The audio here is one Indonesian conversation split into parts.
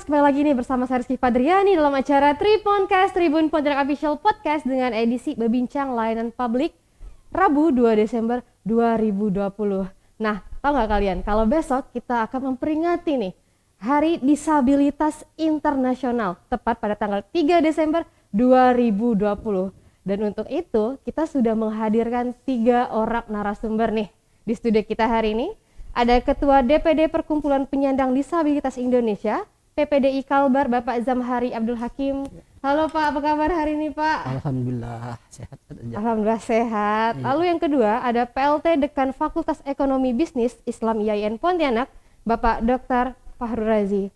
kembali lagi nih bersama saya Rizky Fadriani dalam acara Triponcast, Tribun Pontianak Official Podcast dengan edisi Berbincang Layanan Publik Rabu 2 Desember 2020. Nah, tahu nggak kalian kalau besok kita akan memperingati nih Hari Disabilitas Internasional tepat pada tanggal 3 Desember 2020. Dan untuk itu kita sudah menghadirkan 3 orang narasumber nih di studio kita hari ini. Ada Ketua DPD Perkumpulan Penyandang Disabilitas Indonesia, PPDI Kalbar, Bapak Zamhari Abdul Hakim. Halo Pak, apa kabar hari ini Pak? Alhamdulillah sehat aja. Alhamdulillah sehat. Iya. Lalu yang kedua ada PLT Dekan Fakultas Ekonomi Bisnis Islam IAIN Pontianak, Bapak Dr. Fahru Razi.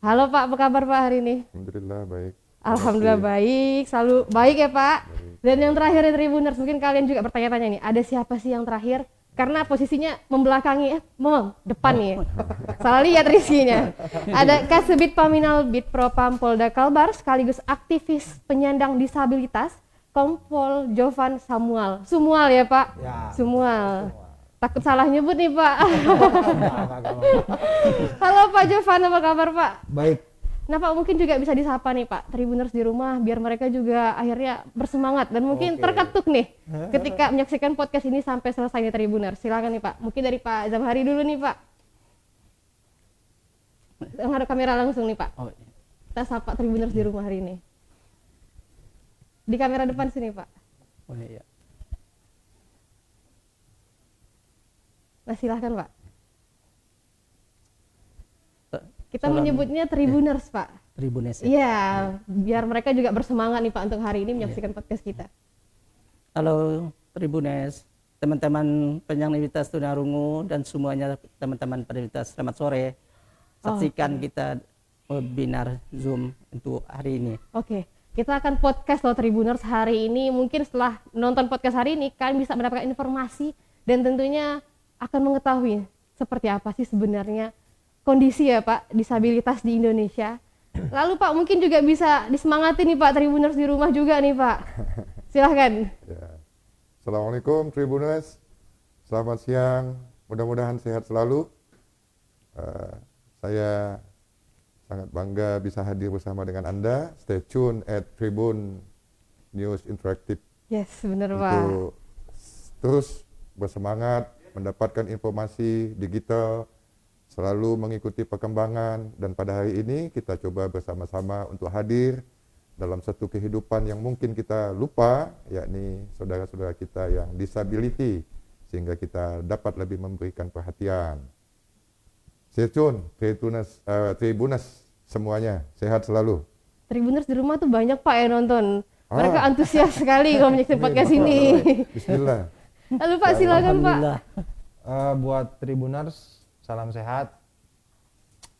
Halo Pak, apa kabar Pak hari ini? Alhamdulillah baik. Alhamdulillah baik, selalu baik ya Pak. Baik. Dan yang terakhir ya Tribuners, mungkin kalian juga bertanya-tanya nih, ada siapa sih yang terakhir? Karena posisinya membelakangi, depan nih. Salah lihat Rizkynya. Ada Kasubit Paminal Bid Propam Polda Kalbar sekaligus aktivis penyandang disabilitas, Kompol Jovan Samuel. Sumual ya Pak? Ya. Sumual. Takut salah nyebut nih Pak. Halo Pak Jovan, apa kabar Pak? Baik. Nah Pak, mungkin juga bisa disapa nih Pak Tribuners di rumah biar mereka juga akhirnya bersemangat dan mungkin Oke. terketuk nih ketika menyaksikan podcast ini sampai selesai nih Tribuners. Silakan nih Pak, mungkin dari Pak Zamhari dulu nih Pak. Menghadap kamera langsung nih Pak. Oh, iya. Kita sapa Tribuners di rumah hari ini. Di kamera depan sini Pak. Oh, iya. Nah silahkan Pak. Kita Salam. menyebutnya Tribuners Pak. Tribunes ya. Iya, biar mereka juga bersemangat nih Pak untuk hari ini menyaksikan podcast kita. Halo Tribunes, teman-teman penyandang disabilitas tunarungu dan semuanya teman-teman disabilitas, selamat sore. Saksikan kita webinar Zoom untuk hari ini. Oke, kita akan podcast loh Tribuners hari ini. Mungkin setelah nonton podcast hari ini, kalian bisa mendapatkan informasi dan tentunya akan mengetahui seperti apa sih sebenarnya kondisi ya Pak disabilitas di Indonesia. Lalu Pak mungkin juga bisa disemangati nih Pak Tribuners di rumah juga nih Pak. Silahkan. Ya. Assalamualaikum Tribuners. Selamat siang. Mudah-mudahan sehat selalu. Saya sangat bangga bisa hadir bersama dengan Anda. Stay tune at Tribun News Interactive Yes, benar Pak. untuk terus bersemangat mendapatkan informasi digital, selalu mengikuti perkembangan, dan pada hari ini kita coba bersama-sama untuk hadir dalam satu kehidupan yang mungkin kita lupa, yakni saudara-saudara kita yang disability, sehingga kita dapat lebih memberikan perhatian. Stay tune, Tribuners semuanya, sehat selalu. Tribuners di rumah tuh banyak Pak yang nonton. Mereka antusias sekali kalau menyaksikan podcast ini. Bismillah. Lalu Pak silakan Pak. Alhamdulillah. Buat Tribuners, salam sehat,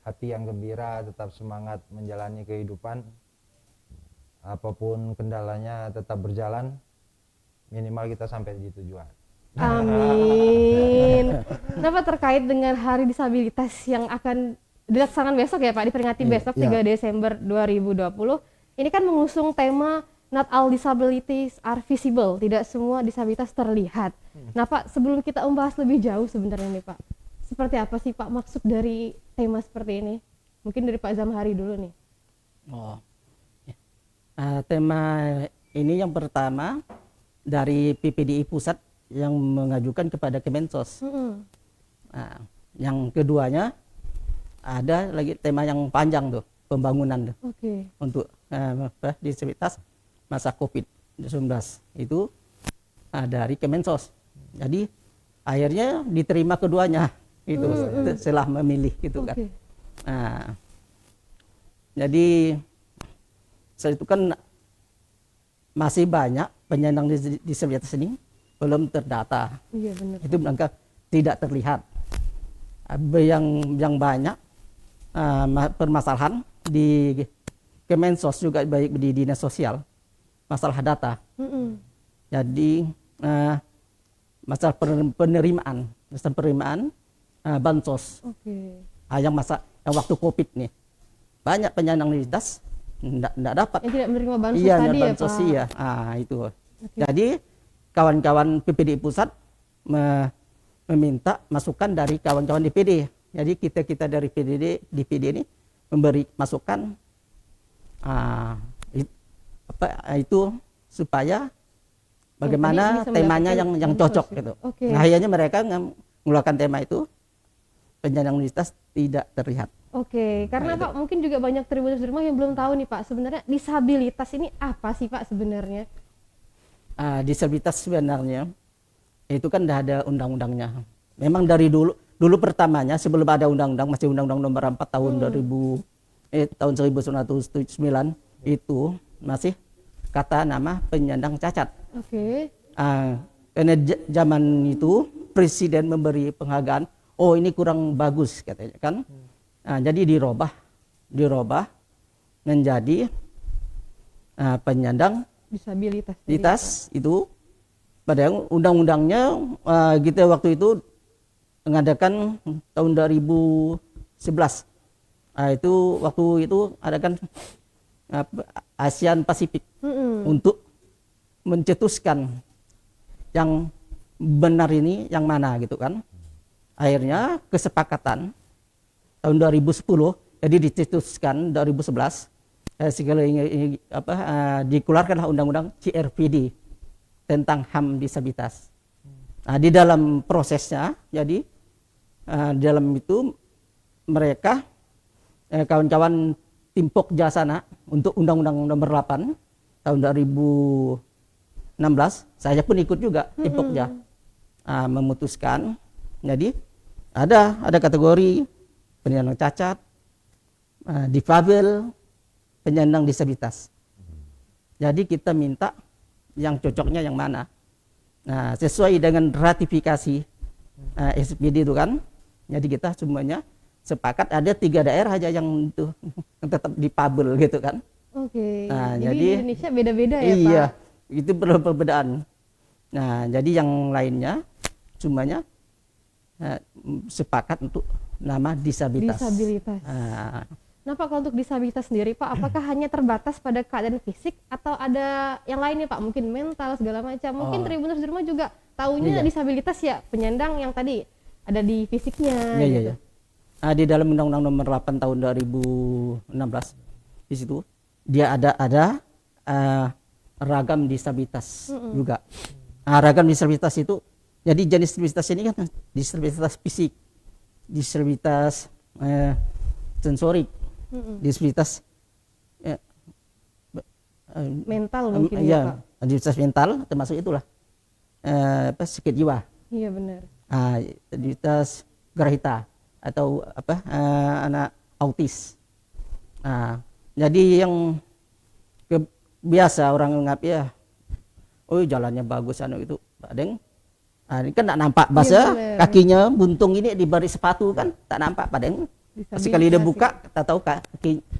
hati yang gembira, tetap semangat menjalani kehidupan. Apapun kendalanya tetap berjalan, minimal kita sampai di tujuan. Amin. Nah Pak, terkait dengan Hari Disabilitas yang akan dilaksanakan besok ya Pak, diperingati besok 3 Desember 2020. Ini kan mengusung tema Not all disabilities are visible, tidak semua disabilitas terlihat. Nah Pak, sebelum kita membahas lebih jauh sebenarnya nih Pak, seperti apa sih Pak maksud dari tema seperti ini? Mungkin dari Pak Zamhari dulu nih. Oh. Ya. Tema ini yang pertama dari PPDI Pusat yang mengajukan kepada Kemensos. Nah, yang keduanya ada lagi tema yang panjang tuh, pembangunan tuh, Oke. untuk disabilitas masa COVID-19 itu dari Kemensos. Jadi akhirnya diterima keduanya itu setelah memilih gitu kan. Oke. Nah, jadi saat itu kan masih banyak penyandang disabilitas ini belum terdata. Iya benar. Itu mereka tidak terlihat. Yang banyak permasalahan di Kemensos juga baik di dinas sosial, masalah data. Jadi masalah penerimaan bansos. Oke. Yang waktu COVID nih banyak penyandang disabilitas tidak dapat. Yang tidak menerima bansos Iya, tadi ya bansos Pak. iya. Itu. Jadi kawan-kawan PPDI Pusat meminta masukan dari kawan-kawan DPD. Jadi kita dari DPD ini memberi masukan itu supaya bagaimana bisa temanya mendapatkan yang cocok bansos gitu. Oke. Nah, akhirnya mereka mengeluarkan tema itu, penyandang disabilitas tidak terlihat. Oke, karena Pak mungkin juga banyak tribuners di rumah yang belum tahu nih Pak, sebenarnya disabilitas ini apa sih Pak sebenarnya? Disabilitas sebenarnya itu kan udah ada undang-undangnya. Memang dari dulu pertamanya sebelum ada undang-undang, masih undang-undang nomor 4 tahun 1979 itu masih kata nama penyandang cacat. Oke. Karena zaman itu presiden memberi penghargaan, oh ini kurang bagus katanya kan. Jadi dirubah menjadi penyandang disabilitas itu. Padahal undang-undangnya kita waktu itu mengadakan tahun 2011. Itu waktu itu adakan ASEAN Pasifik untuk mencetuskan yang benar ini yang mana gitu kan. Akhirnya kesepakatan tahun 2010 jadi dicetuskan 2011 dikeluarkanlah undang-undang CRPD tentang HAM disabilitas. Di dalam prosesnya jadi dalam itu mereka kawan-kawan tim Pokjasana untuk undang-undang nomor 8 tahun 2016 saya pun ikut juga tim Pokja memutuskan jadi ada kategori penyandang cacat, difabel, penyandang disabilitas. Jadi kita minta yang cocoknya yang mana. Nah, sesuai dengan ratifikasi SPD itu kan. Jadi kita semuanya sepakat ada 3 daerah aja yang itu yang tetap difabel gitu kan. Oke. Nah, jadi jadi di Indonesia beda-beda ya Pak? Iya, itu perbedaan. Nah, jadi yang lainnya semuanya sepakat untuk nama disabilitas. Nah Pak, kalau untuk disabilitas sendiri Pak, apakah hanya terbatas pada keadaan fisik atau ada yang lainnya Pak? Mungkin mental segala macam. Mungkin tribuners di rumah juga taunya disabilitas ya penyandang yang tadi ada di fisiknya. Iya. Di dalam Undang-Undang Nomor 8 tahun 2016 di situ dia ada ragam disabilitas juga. Ragam disabilitas itu jadi jenis disabilitas ini kan disabilitas fisik, disabilitas sensorik, disabilitas mental mungkin ya Pak. Disabilitas mental termasuk itulah sakit jiwa. Iya benar. Disabilitas grahita atau anak autis. Jadi yang biasa orang nganggap ya, oh jalannya bagus itu, padeng. Ini kan tak nampak bahasa kakinya buntung ini di baris sepatu kan tak nampak padeng. Sekali dia buka tak tahu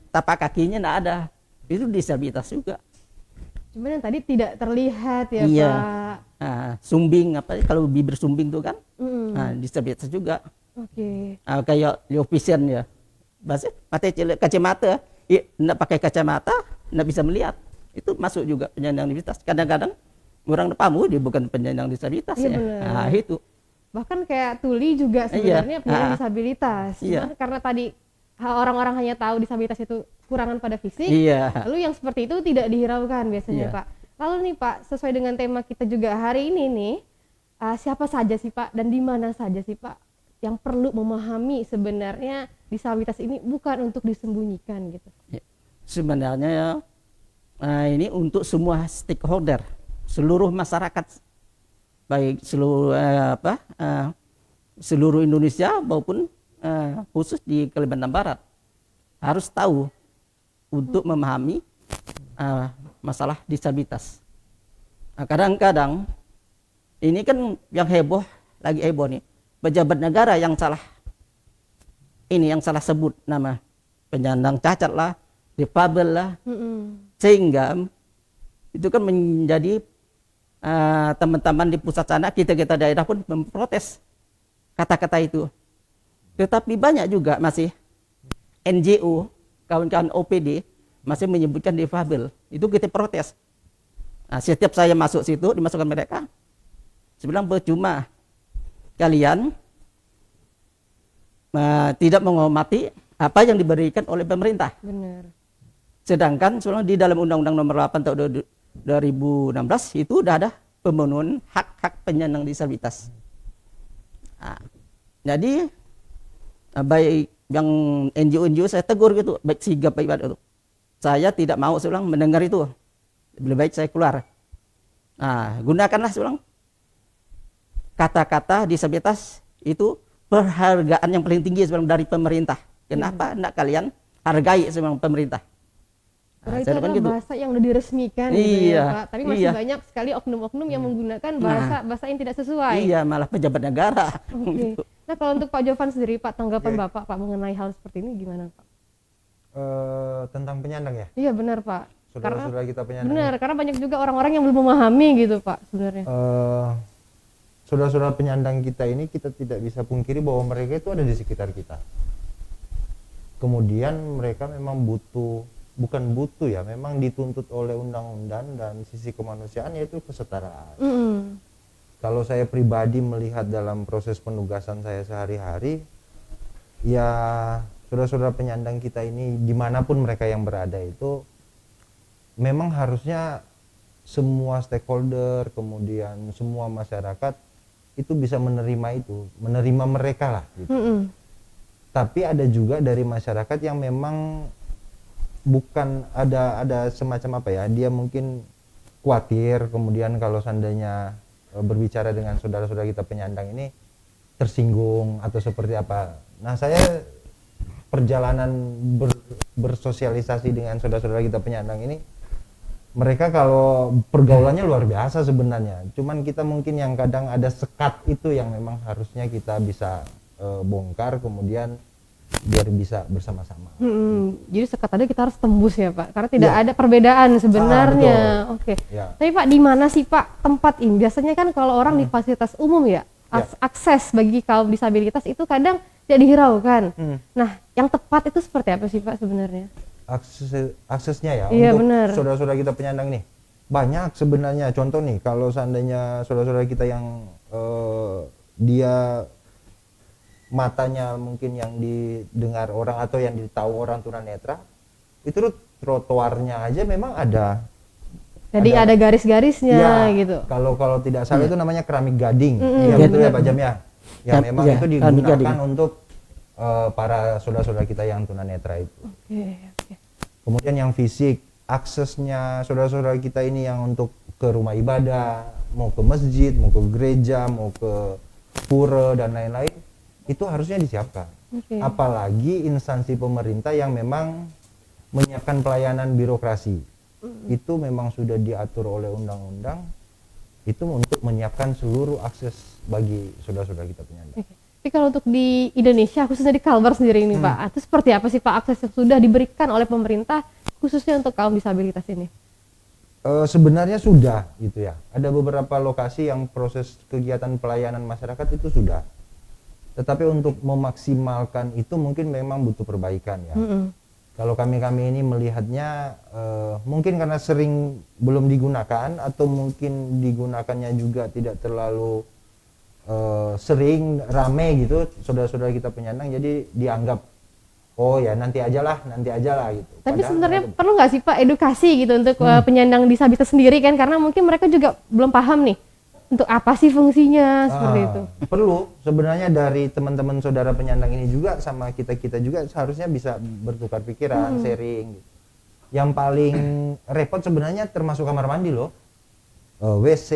tapak kakinya tidak ada. Itu disabilitas juga. Cuman yang tadi tidak terlihat ya Pak. Sumbing kalau bibir sumbing tuh kan. Disabilitas juga. Oke. Kayak low vision ya. Bahasa kacamata, tidak pakai kacamata, tidak bisa melihat. Itu masuk juga penyandang disabilitas. Kadang-kadang orang pamu dia bukan penyandang disabilitas ya. Itu. Bahkan kayak tuli juga sebenarnya penyandang disabilitas. Cuman karena tadi orang-orang hanya tahu disabilitas itu kurangan pada fisik. Lalu yang seperti itu tidak dihiraukan biasanya Pak. Lalu nih Pak, sesuai dengan tema kita juga hari ini nih, siapa saja sih Pak dan di mana saja sih Pak yang perlu memahami sebenarnya disabilitas ini bukan untuk disembunyikan gitu. Sebenarnya ini untuk semua stakeholder, seluruh masyarakat, baik seluruh Indonesia maupun khusus di Kalimantan Barat harus tahu untuk memahami masalah disabilitas. Kadang-kadang ini kan yang lagi heboh nih, pejabat negara yang salah sebut nama penyandang cacat lah, difabel lah, sehingga itu kan menjadi teman-teman di pusat sana, kita daerah pun memprotes kata-kata itu. Tetapi banyak juga masih NGO, kawan-kawan OPD masih menyebutkan difabel. Itu kita protes. Setiap saya masuk situ, dimasukkan mereka, saya bilang percuma kalian tidak menghormati apa yang diberikan oleh pemerintah. Benar. Sedangkan sebenarnya di dalam Undang-Undang Nomor 8 tahun 2016 itu udah ada pemenuhan hak-hak penyandang disabilitas. Nah, jadi baik yang NGO saya tegur gitu, baik sigap baik itu. Saya tidak mau saya bilang mendengar itu. Lebih baik saya keluar. Nah, gunakanlah saya bilang kata-kata disabilitas itu penghargaan yang paling tinggi sebenarnya dari pemerintah. Kenapa enggak kalian hargai sebenarnya pemerintah? Karena itu saya adalah gitu. bahasa yang udah diresmikan gitu Iya, ya Pak. Tapi masih iya. banyak sekali oknum-oknum yang menggunakan bahasa yang tidak sesuai. Iya, malah pejabat negara. Oke. Nah kalau untuk Pak Jovan sendiri Pak, tanggapan Oke. Bapak Pak mengenai hal seperti ini gimana Pak? Tentang penyandang ya, Iya benar Pak. Karena saudara-saudara kita penyandang. benar, karena banyak juga orang-orang yang belum memahami gitu Pak sebenarnya. Saudara-saudara penyandang kita ini kita tidak bisa pungkiri bahwa mereka itu ada di sekitar kita. Kemudian mereka memang bukan butuh ya, memang dituntut oleh undang-undang dan sisi kemanusiaan yaitu kesetaraan. Kalau saya pribadi melihat dalam proses penugasan saya sehari-hari, ya saudara-saudara penyandang kita ini dimanapun mereka yang berada itu memang harusnya semua stakeholder, kemudian semua masyarakat itu bisa menerima mereka lah gitu. Tapi ada juga dari masyarakat yang memang bukan ada semacam apa ya, dia mungkin khawatir kemudian kalau seandainya berbicara dengan saudara-saudara kita penyandang ini tersinggung atau seperti apa. Nah, saya perjalanan bersosialisasi dengan saudara-saudara kita penyandang ini, mereka kalau pergaulannya luar biasa sebenarnya. Cuman kita mungkin yang kadang ada sekat itu yang memang harusnya kita bisa bongkar kemudian biar bisa bersama-sama. Jadi sekat tadi kita harus tembus ya Pak, karena tidak ada perbedaan sebenarnya. Oke. Ya. Tapi Pak di mana sih Pak tempat ini? Biasanya kan kalau orang di fasilitas umum ya, akses bagi kaum disabilitas itu kadang tidak dihiraukan. Nah, yang tepat itu seperti apa sih Pak sebenarnya? Aksesnya ya, Iya, untuk benar. saudara-saudara kita penyandang nih banyak sebenarnya. Contoh nih, kalau seandainya saudara-saudara kita yang dia matanya mungkin yang didengar orang atau yang ditahu orang tunanetra, itu trotoarnya aja memang ada. Jadi ada garis-garisnya Ya, gitu. kalau tidak salah itu namanya keramik gading. Iya, Iya betul ya benar. Pak Jam ya. Ya Ya, memang iya, itu keramik gading. digunakan untuk para saudara-saudara kita yang tunanetra itu. Oke. Kemudian yang fisik, aksesnya saudara-saudara kita ini yang untuk ke rumah ibadah, mau ke masjid, mau ke gereja, mau ke pura dan lain-lain, itu harusnya disiapkan. Oke. Apalagi instansi pemerintah yang memang menyiapkan pelayanan birokrasi. Itu memang sudah diatur oleh undang-undang, itu untuk menyiapkan seluruh akses bagi saudara-saudara kita penyandang. Oke. Tapi kalau untuk di Indonesia, khususnya di Kalbar sendiri ini Pak, itu seperti apa sih Pak akses yang sudah diberikan oleh pemerintah khususnya untuk kaum disabilitas ini? Sebenarnya sudah gitu ya. Ada beberapa lokasi yang proses kegiatan pelayanan masyarakat itu sudah. Tetapi untuk memaksimalkan itu mungkin memang butuh perbaikan ya. Kalau kami ini melihatnya mungkin karena sering belum digunakan atau mungkin digunakannya juga tidak terlalu sering rame gitu saudara-saudara kita penyandang, jadi dianggap oh ya nanti aja lah gitu. Tapi Padahal sebenarnya perlu nggak sih Pak edukasi gitu untuk penyandang disabilitas sendiri kan, karena mungkin mereka juga belum paham nih untuk apa sih fungsinya seperti itu. Perlu sebenarnya dari teman-teman saudara penyandang ini juga sama kita juga seharusnya bisa bertukar pikiran, sharing gitu. Yang paling repot sebenarnya termasuk kamar mandi loh. WC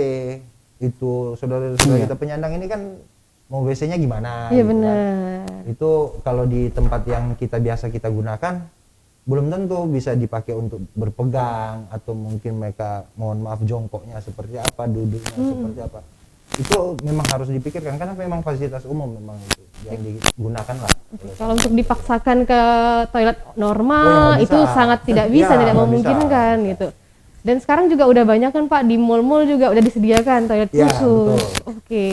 itu saudara-saudara kita penyandang ini kan mau WC-nya gimana Iya gitu kan. benar. Itu kalau di tempat yang biasa kita gunakan belum tentu bisa dipakai untuk berpegang atau mungkin mereka mohon maaf jongkoknya seperti apa, duduknya seperti apa. Itu memang harus dipikirkan karena memang fasilitas umum memang itu yang digunakan lah. Kalau untuk dipaksakan ke toilet normal nggak itu bisa. sangat tidak bisa, Ya, tidak nggak memungkinkan bisa. gitu. Dan sekarang juga udah banyak kan Pak di mall-mall juga udah disediakan toilet Ya, khusus. betul. Oke.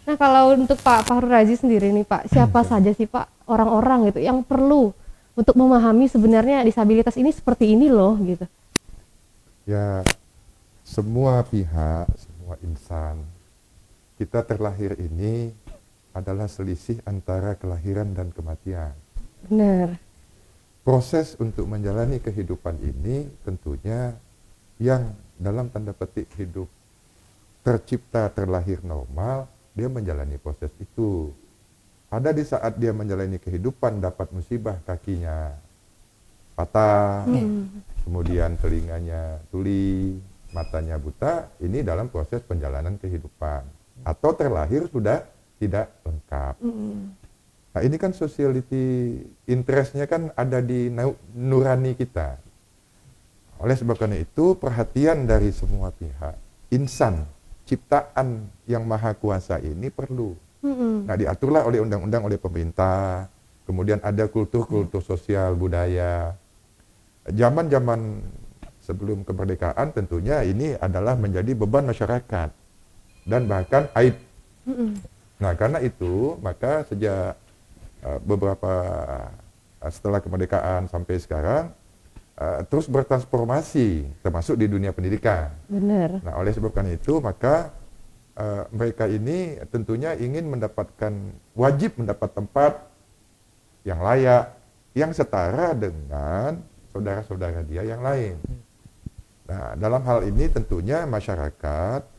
Nah kalau untuk Pak Fahrul Razi sendiri nih Pak, siapa saja sih Pak orang-orang gitu yang perlu untuk memahami sebenarnya disabilitas ini seperti ini loh gitu? Ya, semua pihak, semua insan, kita terlahir ini adalah selisih antara kelahiran dan kematian. Benar. proses untuk menjalani kehidupan ini tentunya yang dalam tanda petik hidup tercipta, terlahir normal, dia menjalani proses itu. Ada di saat dia menjalani kehidupan dapat musibah, kakinya patah, kemudian telinganya tuli, matanya buta, ini dalam proses penjalanan kehidupan. Atau terlahir sudah tidak lengkap. Nah ini kan sociality interest-nya kan ada di nurani kita. Oleh sebab karena itu perhatian dari semua pihak, insan, ciptaan yang maha kuasa ini perlu. Nah diaturlah oleh undang-undang oleh pemerintah, kemudian ada kultur-kultur sosial, budaya. Zaman-zaman sebelum kemerdekaan tentunya ini adalah menjadi beban masyarakat dan bahkan aib. Nah karena itu maka sejak beberapa setelah kemerdekaan sampai sekarang terus bertransformasi termasuk di dunia pendidikan. Benar. Nah oleh sebab karena itu maka mereka ini tentunya ingin wajib mendapat tempat yang layak, yang setara dengan saudara-saudara dia yang lain. Nah dalam hal ini tentunya masyarakat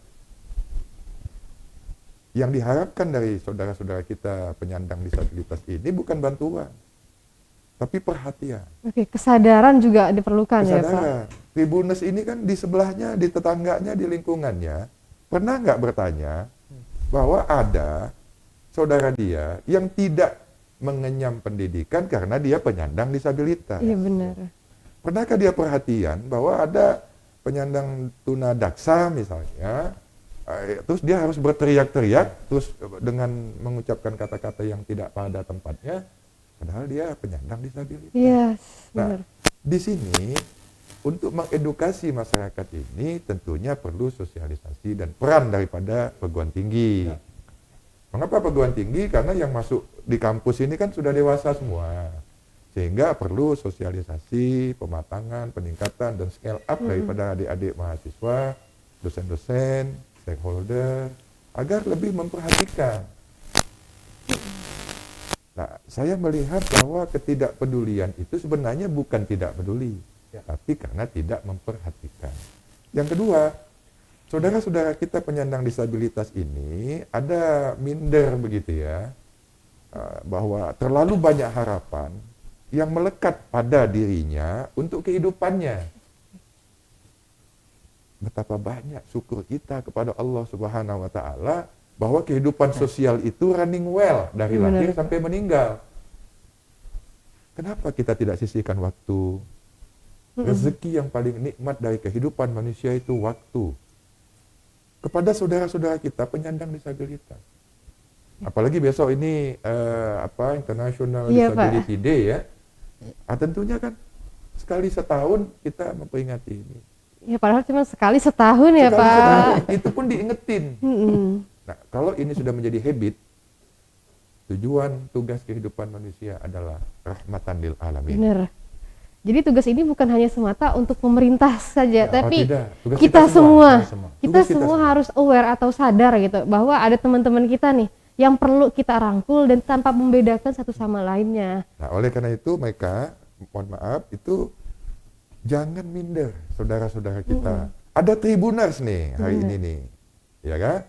yang diharapkan dari saudara-saudara kita penyandang disabilitas ini bukan bantuan, tapi perhatian. Oke, kesadaran juga diperlukan ya Pak? Kesadaran. Tribuners ini kan di sebelahnya, di tetangganya, di lingkungannya, pernah nggak bertanya bahwa ada saudara dia yang tidak mengenyam pendidikan karena dia penyandang disabilitas? Iya benar. Pernahkah dia perhatian bahwa ada penyandang tunadaksa misalnya, terus dia harus berteriak-teriak, terus dengan mengucapkan kata-kata yang tidak pada tempatnya, padahal dia penyandang disabilitas. Yes, Nah, benar. di sini untuk mengedukasi masyarakat ini tentunya perlu sosialisasi dan peran daripada perguruan tinggi. Mengapa perguruan tinggi? Karena yang masuk di kampus ini kan sudah dewasa semua. Sehingga perlu sosialisasi, pematangan, peningkatan, dan scale up daripada adik-adik mahasiswa, dosen-dosen, stakeholder, agar lebih memperhatikan. Nah, saya melihat bahwa ketidakpedulian itu sebenarnya bukan tidak peduli, tapi karena tidak memperhatikan. Yang kedua, saudara-saudara kita penyandang disabilitas ini ada minder begitu ya, bahwa terlalu banyak harapan yang melekat pada dirinya untuk kehidupannya. Betapa banyak syukur kita kepada Allah Subhanahu wa Ta'ala bahwa kehidupan sosial itu running well dari lahir sampai meninggal. Kenapa kita tidak sisihkan waktu? Rezeki yang paling nikmat dari kehidupan manusia itu waktu. Kepada saudara-saudara kita penyandang disabilitas. Apalagi besok ini International Disability Day ya. Tentunya kan sekali setahun kita memperingati ini. Ya padahal cuma sekali setahun ya Sekali Pak. setahun, itu pun diingetin. Nah, kalau ini sudah menjadi habit, tujuan tugas kehidupan manusia adalah rahmatan lil alamin. Benar. Jadi tugas ini bukan hanya semata untuk pemerintah saja, tapi tidak. Tugas kita semua, Tugas kita semua semua. harus aware atau sadar gitu bahwa ada teman-teman kita nih yang perlu kita rangkul dan tanpa membedakan satu sama lainnya. Nah, oleh karena itu mereka, mohon maaf, itu jangan minder saudara-saudara kita. Ada tribuners nih hari ini nih, ya kan?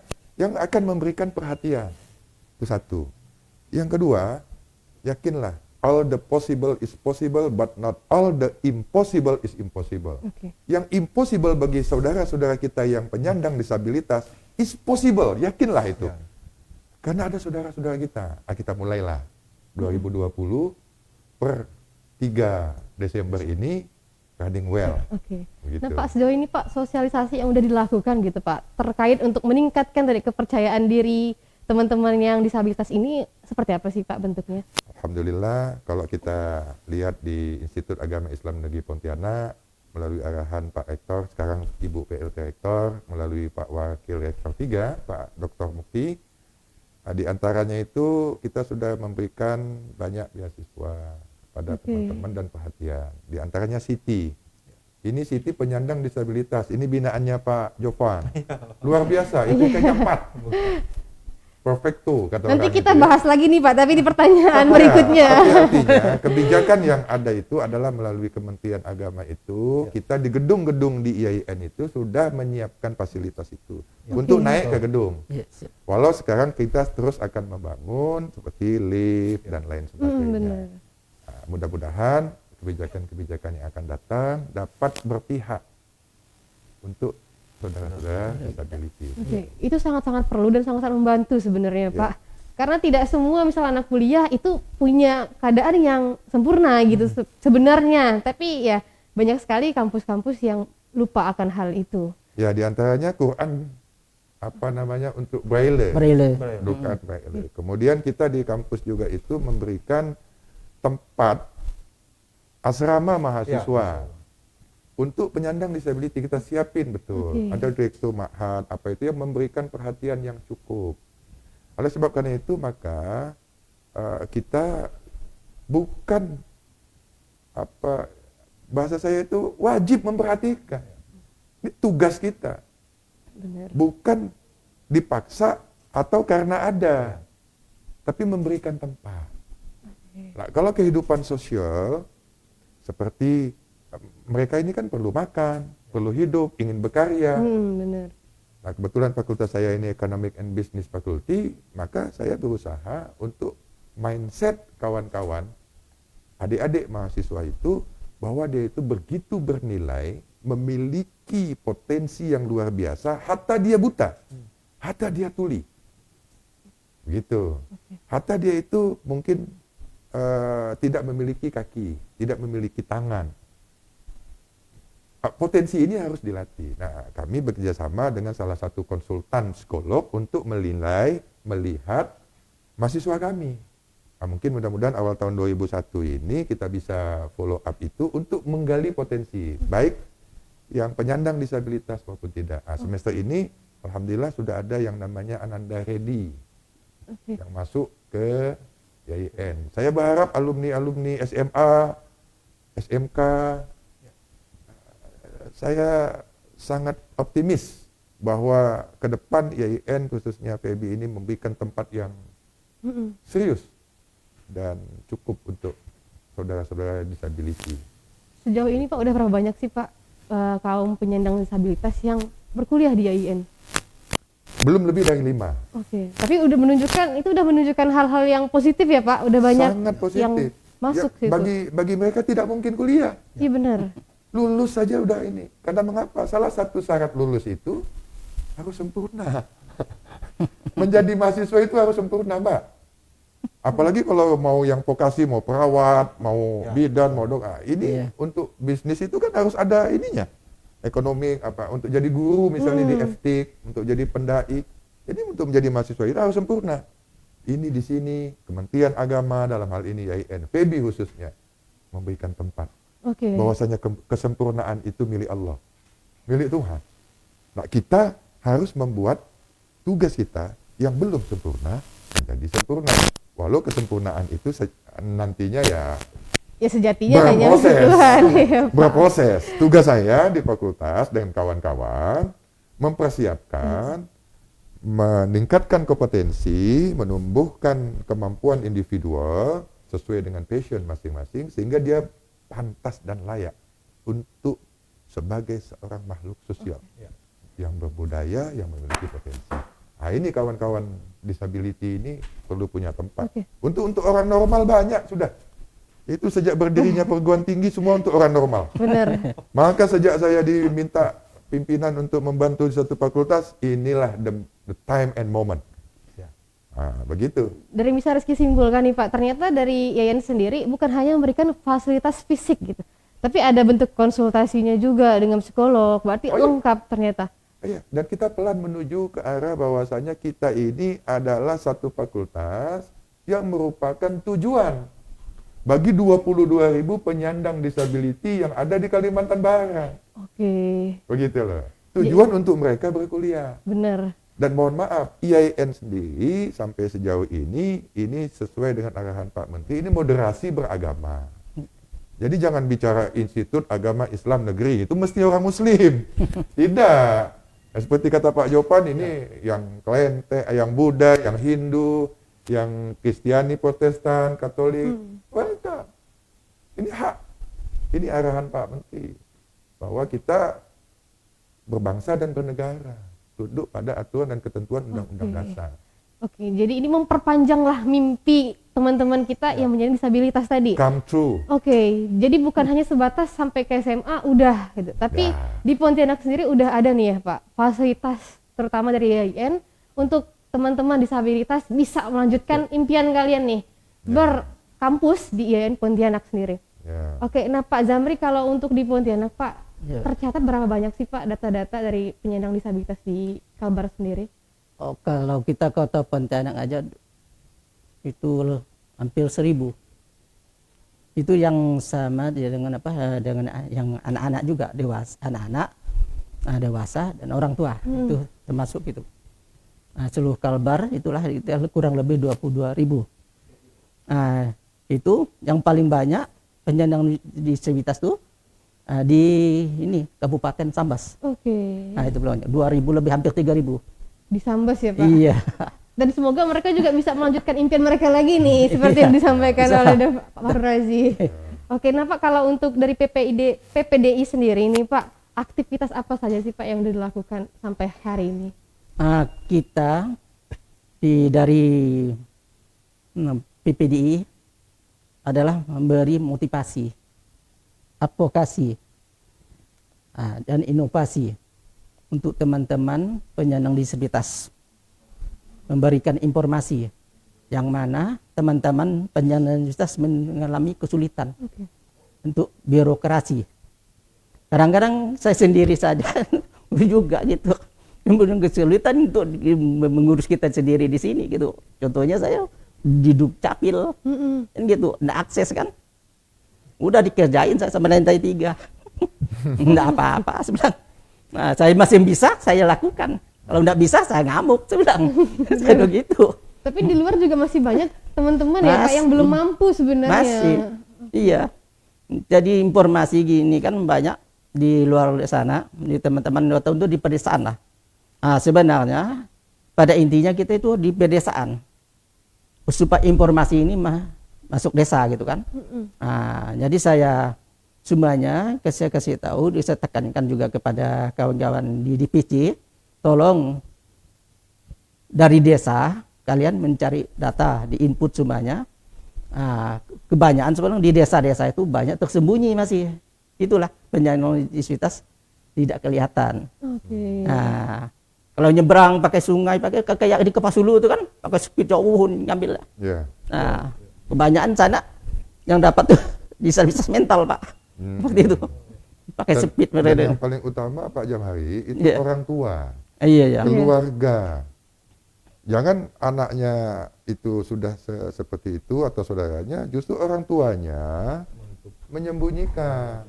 Yang akan memberikan perhatian. Itu satu. Yang kedua, yakinlah all the possible is possible but not all the impossible is impossible. Oke. Yang impossible bagi saudara-saudara kita yang penyandang disabilitas is possible, yakinlah itu. Karena ada saudara-saudara kita. Kita mulailah 2020 per 3 Desember ini running well. Oke. Begitu. Nah Pak, sejauh ini Pak sosialisasi yang udah dilakukan gitu Pak terkait untuk meningkatkan dari kepercayaan diri teman-teman yang disabilitas ini seperti apa sih Pak bentuknya? Alhamdulillah kalau kita lihat di Institut Agama Islam Negeri Pontianak melalui arahan Pak Rektor, sekarang Ibu PLT Rektor, melalui Pak Wakil Rektor 3, Pak Dr. Mukti, di antaranya itu kita sudah memberikan banyak beasiswa pada teman-teman dan perhatian. Di antaranya Siti. Ini Siti penyandang disabilitas. Ini binaannya Pak Jopan. Luar biasa, itu kayaknya 4. perfecto kata Nanti orang kita itu ya. bahas lagi nih Pak, tapi di pertanyaan Ya, berikutnya. tapi artinya kebijakan yang ada itu adalah melalui Kementerian Agama itu kita di gedung-gedung di IAIN itu sudah menyiapkan fasilitas itu untuk naik ke gedung. Ya, siap. Walau sekarang kita terus akan membangun seperti lift dan lain sebagainya. Benar. Nah, mudah-mudahan kebijakan-kebijakan yang akan datang dapat berpihak untuk saudara-saudara disability. Oke, itu sangat-sangat perlu dan sangat-sangat membantu sebenarnya Pak. Karena tidak semua misal anak kuliah itu punya keadaan yang sempurna gitu sebenarnya. Tapi ya banyak sekali kampus-kampus yang lupa akan hal itu. Ya, diantaranya Quran untuk Braille. Braille. Quran Braille. Kemudian kita di kampus juga itu memberikan tempat asrama mahasiswa. Untuk penyandang disability kita siapin betul. Ada direktur ma'had apa itu yang memberikan perhatian yang cukup. Oleh sebab karena itu maka kita bukan bahasa saya itu wajib memperhatikan. Ini tugas kita. Benar. Bukan dipaksa atau karena ada, tapi memberikan tempat. Nah, kalau kehidupan sosial seperti mereka ini kan perlu makan, perlu hidup, ingin berkarya. Benar. Nah, kebetulan fakultas saya ini Economic and Business Faculty, maka saya berusaha untuk mindset kawan-kawan, adik-adik mahasiswa itu, bahwa dia itu begitu bernilai, memiliki potensi yang luar biasa, hatta dia buta, hatta dia tuli. Begitu. Hatta dia itu mungkin tidak memiliki kaki, tidak memiliki tangan. Potensi ini harus dilatih. Nah, kami bekerja sama dengan salah satu konsultan psikolog untuk melihat mahasiswa kami. Nah, mungkin mudah-mudahan awal tahun 2001 ini kita bisa follow up itu untuk menggali potensi, baik yang penyandang disabilitas maupun tidak. Nah, semester ini, alhamdulillah sudah ada yang namanya Ananda Reddy yang masuk ke IAIN. Saya berharap alumni-alumni SMA, SMK, saya sangat optimis bahwa ke depan IAIN khususnya PB ini memberikan tempat yang serius dan cukup untuk saudara-saudara disability. Sejauh ini Pak udah berapa banyak sih Pak kaum penyandang disabilitas yang berkuliah di IAIN? Belum lebih dari 5. Oke, tapi udah menunjukkan hal-hal yang positif ya Pak, udah banyak Sangat positif. yang masuk ya, situ. bagi mereka tidak mungkin kuliah. Iya benar. Lulus saja udah ini. Karena mengapa? Salah satu syarat lulus itu harus sempurna. Menjadi mahasiswa itu harus sempurna, Mbak. Apalagi kalau mau yang vokasi, mau perawat, mau bidan, mau dokter. Ini untuk bisnis itu kan harus ada ininya. Ekonomi, untuk jadi guru misalnya di FTIK, untuk jadi pendai. Jadi untuk menjadi mahasiswa itu harus sempurna. Ini di sini Kementerian Agama dalam hal ini IAIN, PB khususnya memberikan tempat. Bahwasanya kesempurnaan itu milik Allah, milik Tuhan. Nah, kita harus membuat tugas kita yang belum sempurna menjadi sempurna. Walau kesempurnaan itu nantinya ya sejatinya hanya berproses. Tuhan. Ya, Berproses. Tugas saya di fakultas dengan kawan-kawan mempersiapkan, meningkatkan kompetensi, menumbuhkan kemampuan individual sesuai dengan passion masing-masing sehingga dia pantas dan layak untuk sebagai seorang makhluk sosial yang berbudaya, yang memiliki potensi. Nah, ini kawan-kawan disability ini perlu punya tempat. Untuk orang normal banyak sudah. Itu sejak berdirinya perguruan tinggi semua untuk orang normal. Benar. Maka sejak saya diminta pimpinan untuk membantu di satu fakultas, inilah the time and moment. Nah, begitu. Dari bisa Rizky simpulkan nih Pak, ternyata dari IAIN sendiri bukan hanya memberikan fasilitas fisik gitu, tapi ada bentuk konsultasinya juga dengan psikolog, berarti lengkap ternyata. Iya, dan kita pelan menuju ke arah bahwasanya kita ini adalah satu fakultas yang merupakan tujuan bagi 22.000 penyandang disability yang ada di Kalimantan Barat. Begitu loh. Tujuan untuk mereka berkuliah. Benar. Dan mohon maaf, IAIN sendiri sampai sejauh ini sesuai dengan arahan Pak Menteri, ini moderasi beragama. Jadi jangan bicara Institut Agama Islam Negeri, itu mesti orang Muslim. Tidak. Seperti kata Pak Jopan ini yang Klente, yang Buddha, yang Hindu, yang Kristiani, Protestan, Katolik, mereka ini hak, ini arahan Pak Menteri bahwa kita berbangsa dan bernegara, tunduk pada aturan dan ketentuan undang-undang dasar. Oke, jadi ini memperpanjanglah mimpi teman-teman kita yang menyandang disabilitas tadi. Come true. Oke, jadi bukan hanya sebatas sampai ke SMA udah gitu, tapi di Pontianak sendiri udah ada nih ya Pak, fasilitas terutama dari IAIN untuk teman-teman disabilitas bisa melanjutkan impian kalian nih berkampus di IAIN Pontianak sendiri. Ya. Oke, nah Pak Zamri kalau untuk di Pontianak Pak, Ya. tercatat berapa banyak sih Pak data-data dari penyandang disabilitas di Kalbar sendiri? Oh, kalau kita kota Pontianak aja itu hampir 1.000. Itu yang sama dengan apa? Dengan yang anak-anak juga, dewasa, anak-anak, dewasa dan orang tua itu termasuk itu. Nah, seluruh Kalbar itulah kurang lebih 22.000. Nah, itu yang paling banyak penyandang disabilitas tuh di ini Kabupaten Sambas. Oke. Nah, itu belum 2.000 lebih hampir 3.000. Di Sambas ya Pak? Iya. Dan semoga mereka juga bisa melanjutkan impian mereka lagi nih, seperti yang disampaikan oleh Pak Razi. Oke, nah Pak kalau untuk dari PPDI sendiri ini Pak, aktivitas apa saja sih Pak yang dilakukan sampai hari ini? Kita dari PPDI adalah memberi motivasi, advokasi, dan inovasi untuk teman-teman penyandang disabilitas, memberikan informasi yang mana teman-teman penyandang disabilitas mengalami kesulitan untuk birokrasi. Kadang-kadang saya sendiri saja juga gitu, mempunyai kesulitan untuk mengurus kita sendiri di sini gitu. Contohnya saya di Dukcapil, kan gitu, nggak akses kan, udah dikerjain saya sama lantai 3, nggak apa-apa sebenarnya. Nah, saya masih bisa, saya lakukan. Kalau nggak bisa, saya ngamuk, saya bilang. Saya begitu. Tapi di luar juga masih banyak teman-teman ya Pak yang belum mampu sebenarnya. Masih, iya. Jadi informasi gini kan banyak di luar sana, di teman-teman untuk di pedesaan lah. Sebenarnya pada intinya kita itu di pedesaan. Supaya informasi ini masuk desa gitu kan. Jadi saya semuanya saya kasih tahu, saya tekankan juga kepada kawan-kawan di DPC, tolong dari desa kalian mencari data, di input semuanya. Kebanyakan sebenarnya di desa-desa itu banyak tersembunyi masih. Itulah penyandang disabilitas tidak kelihatan. Nah, kalau nyebrang pakai sungai, pakai kayak di Kepasulu itu kan, pakai speed jauh ngambil. Nah, kebanyakan sana yang dapat tuh disabilitas mental Pak. Seperti itu, pakai speed. Dan yang paling utama Pak Jamhari itu orang tua, keluarga. Jangan anaknya itu sudah seperti itu atau saudaranya, justru orang tuanya menyembunyikan.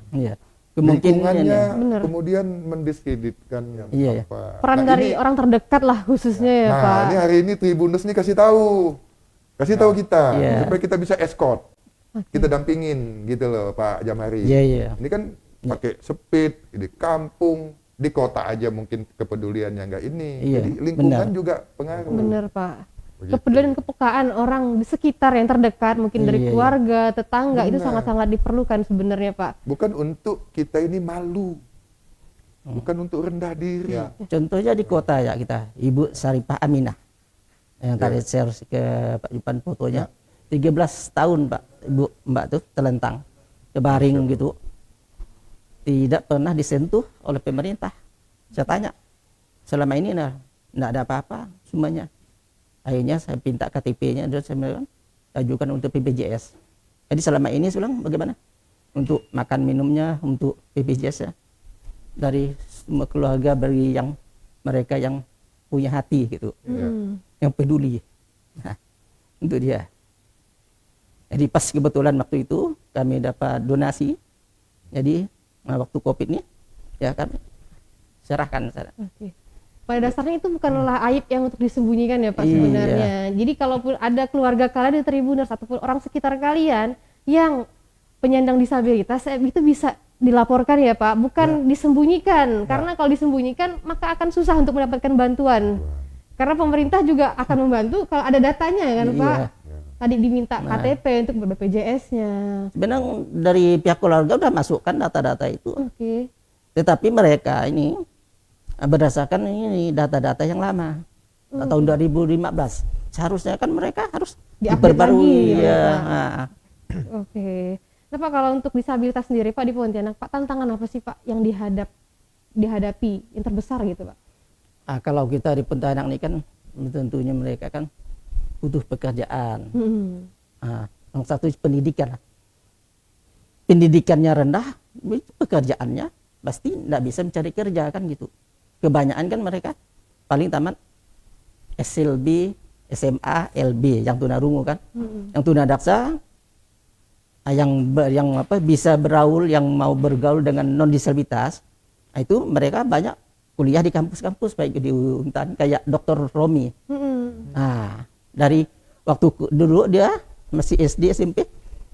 Lingkungannya kemudian mendiskreditkan apa. Peran dari orang terdekat lah khususnya ya Pak. Nah, ini hari ini Tribunus nih kasih tahu kita supaya kita bisa escort. Kita dampingin gitu loh Pak Jamhari. Ini kan pakai speed di kampung, di kota aja mungkin kepeduliannya nggak ini. Jadi lingkungan juga pengaruh. Bener Pak. Begitu. Kepedulian dan kepekaan orang di sekitar yang terdekat, mungkin dari keluarga, tetangga, itu sangat-sangat diperlukan sebenarnya Pak. Bukan untuk kita ini malu, bukan untuk rendah diri. Contohnya di kota ya kita, Ibu Saripah Aminah, yang tadi share ke Pak Jupan fotonya. 13 tahun Pak, Mbak tuh telentang, kebaring gitu, tidak pernah disentuh oleh pemerintah. Saya tanya, selama ini nggak ada apa-apa semuanya. Akhirnya saya minta KTP-nya, dan saya bilang, ajukan untuk BPJS. Jadi selama ini saya bilang bagaimana? Untuk makan minumnya, untuk BPJS ya, dari semua keluarga bagi yang mereka yang punya hati gitu, yang peduli. Nah, untuk dia. Jadi pas kebetulan waktu itu kami dapat donasi, jadi waktu COVID ini ya kami serahkan. Pada dasarnya itu bukanlah aib yang untuk disembunyikan ya Pak sebenarnya. Jadi kalaupun ada keluarga kalian di Tribuners ataupun orang sekitar kalian yang penyandang disabilitas, itu bisa dilaporkan ya Pak, bukan disembunyikan. Karena kalau disembunyikan maka akan susah untuk mendapatkan bantuan. Karena pemerintah juga akan membantu kalau ada datanya kan Pak. Tadi diminta KTP untuk BPJS-nya. Sebenarnya dari pihak keluarga udah masukkan data-data itu. Oke. Tetapi mereka ini berdasarkan ini data-data yang lama. Tahun 2015. Seharusnya kan mereka harus Diupdate diperbarui lagi, ya. Pak. Oke. Nah Pak, kalau untuk disabilitas sendiri Pak di Pontianak, Pak tantangan apa sih Pak yang dihadapi yang terbesar gitu Pak? Kalau kita di Pontianak ini kan tentunya mereka kan butuh pekerjaan. Yang satu pendidikan. Pendidikannya rendah, pekerjaannya pasti tidak bisa mencari kerja kan gitu. Kebanyakan kan mereka paling tamat SLB, SMA, LB yang tunarungu kan. Yang tunadaksa yang bisa beraul, yang mau bergaul dengan non disabilitas, itu mereka banyak kuliah di kampus-kampus baik di Untan kayak Dr. Romi. Dari waktu dulu dia masih SD SMP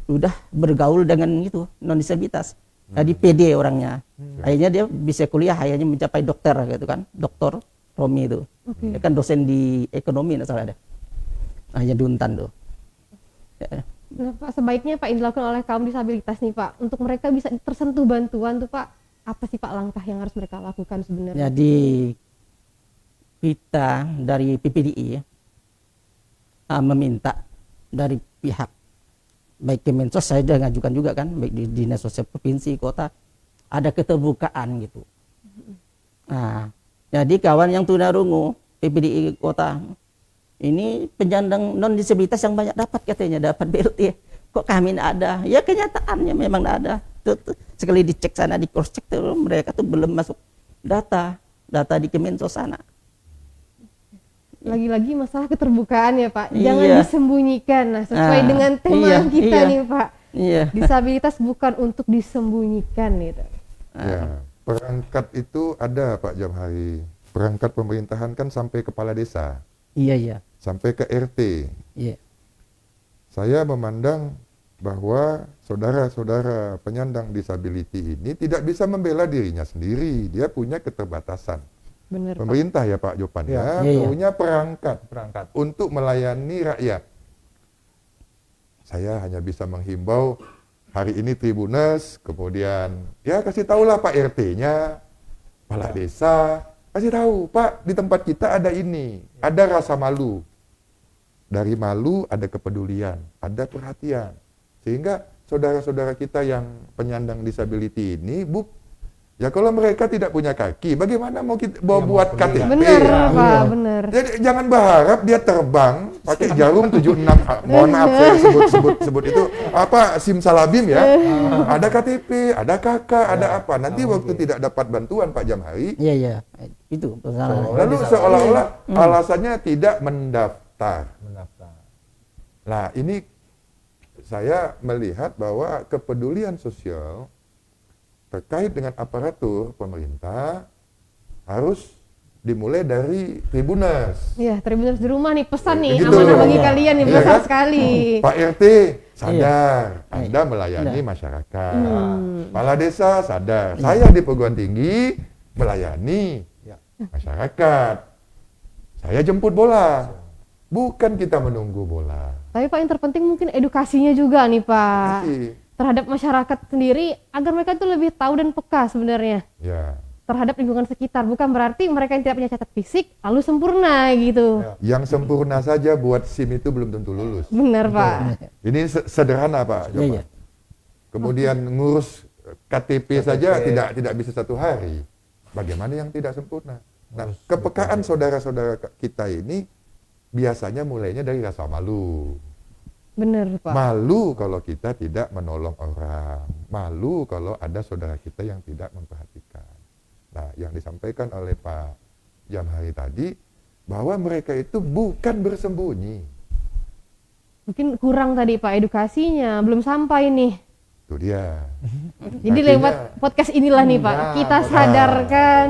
udah bergaul dengan itu non disabilitas. Jadi PD orangnya. Akhirnya dia bisa kuliah, akhirnya mencapai dokter gitu kan. Dr. Romi itu. Dia kan dosen di ekonomi enggak salah ada. Hanya di Untan tuh. Nah, Pak, sebaiknya Pak yang dilakukan oleh kaum disabilitas nih Pak, untuk mereka bisa tersentuh bantuan tuh Pak, apa sih Pak langkah yang harus mereka lakukan sebenarnya? Jadi kita dari PPDI meminta dari pihak baik Kemensos, saya sudah ngajukan juga kan, baik di Dinas Sosial Provinsi, Kota, ada keterbukaan gitu. Nah, jadi kawan yang tunarungu PPDI Kota ini penyandang non disabilitas yang banyak dapat katanya, dapat BLT. Kok kami tidak ada? Ya kenyataannya memang tidak ada. Sekali dicek sana, di cross check tuh mereka tuh belum masuk data di Kemensos sana. Lagi-lagi masalah keterbukaan ya Pak, jangan disembunyikan. Nah, sesuai dengan tema kita nih Pak, disabilitas bukan untuk disembunyikan gitu. Ya, perangkat itu ada Pak Jamhari. Perangkat pemerintahan kan sampai kepala desa. Iya. Sampai ke RT. Iya. Saya memandang bahwa saudara-saudara penyandang disability ini tidak bisa membela dirinya sendiri. Dia punya keterbatasan. Benar, Pemerintah ya Pak Jopan Ya. punya perangkat Perangkat. untuk melayani rakyat. Saya hanya bisa menghimbau hari ini Tribuners, kemudian ya kasih tahulah Pak RT-nya, kepala desa, kasih tahu Pak di tempat kita ada ini, ada rasa malu. Dari malu ada kepedulian, ada perhatian. Sehingga saudara-saudara kita yang penyandang disability ini ya kalau mereka tidak punya kaki, bagaimana mau kita buat KTP? Benar Pak, benar. Jadi jangan berharap dia terbang pakai jarum 76. Mohon maaf saya sebut itu apa simsalabim ya. Ada KTP, ada KK, ada apa. Nanti waktu tidak dapat bantuan Pak Jamhari. Iya. Itu persoalan. Lalu seolah-olah alasannya tidak mendaftar. Nah, ini saya melihat bahwa kepedulian sosial terkait dengan aparatur pemerintah harus dimulai dari Tribuners. Iya, Tribuners di rumah nih pesan nih, Gitu amanah loh. bagi kalian nih, Iya besar kan? sekali. Pak RT sadar, Anda melayani masyarakat. Kepala desa sadar, saya di perguruan tinggi melayani masyarakat. Saya jemput bola, bukan kita menunggu bola. Tapi Pak yang terpenting mungkin edukasinya juga nih Pak. Kasih. Terhadap masyarakat sendiri agar mereka itu lebih tahu dan peka sebenarnya Ya. terhadap lingkungan sekitar. Bukan berarti mereka yang tidak punya cacat fisik lalu sempurna gitu. Yang sempurna saja buat SIM itu belum tentu lulus. Benar Pak. Ini sederhana Pak. Iya. Kemudian ngurus KTP saja tidak bisa satu hari. Bagaimana yang tidak sempurna? Nah, kepekaan saudara-saudara kita ini biasanya mulainya dari rasa malu. Benar Pak. Malu kalau kita tidak menolong orang. Malu kalau ada saudara kita yang tidak memperhatikan. Nah, yang disampaikan oleh Pak Jamhari tadi, bahwa mereka itu bukan bersembunyi. Mungkin kurang tadi Pak edukasinya, belum sampai nih. Itu dia. Jadi Artinya- lewat podcast inilah nih Pak, kita sadarkan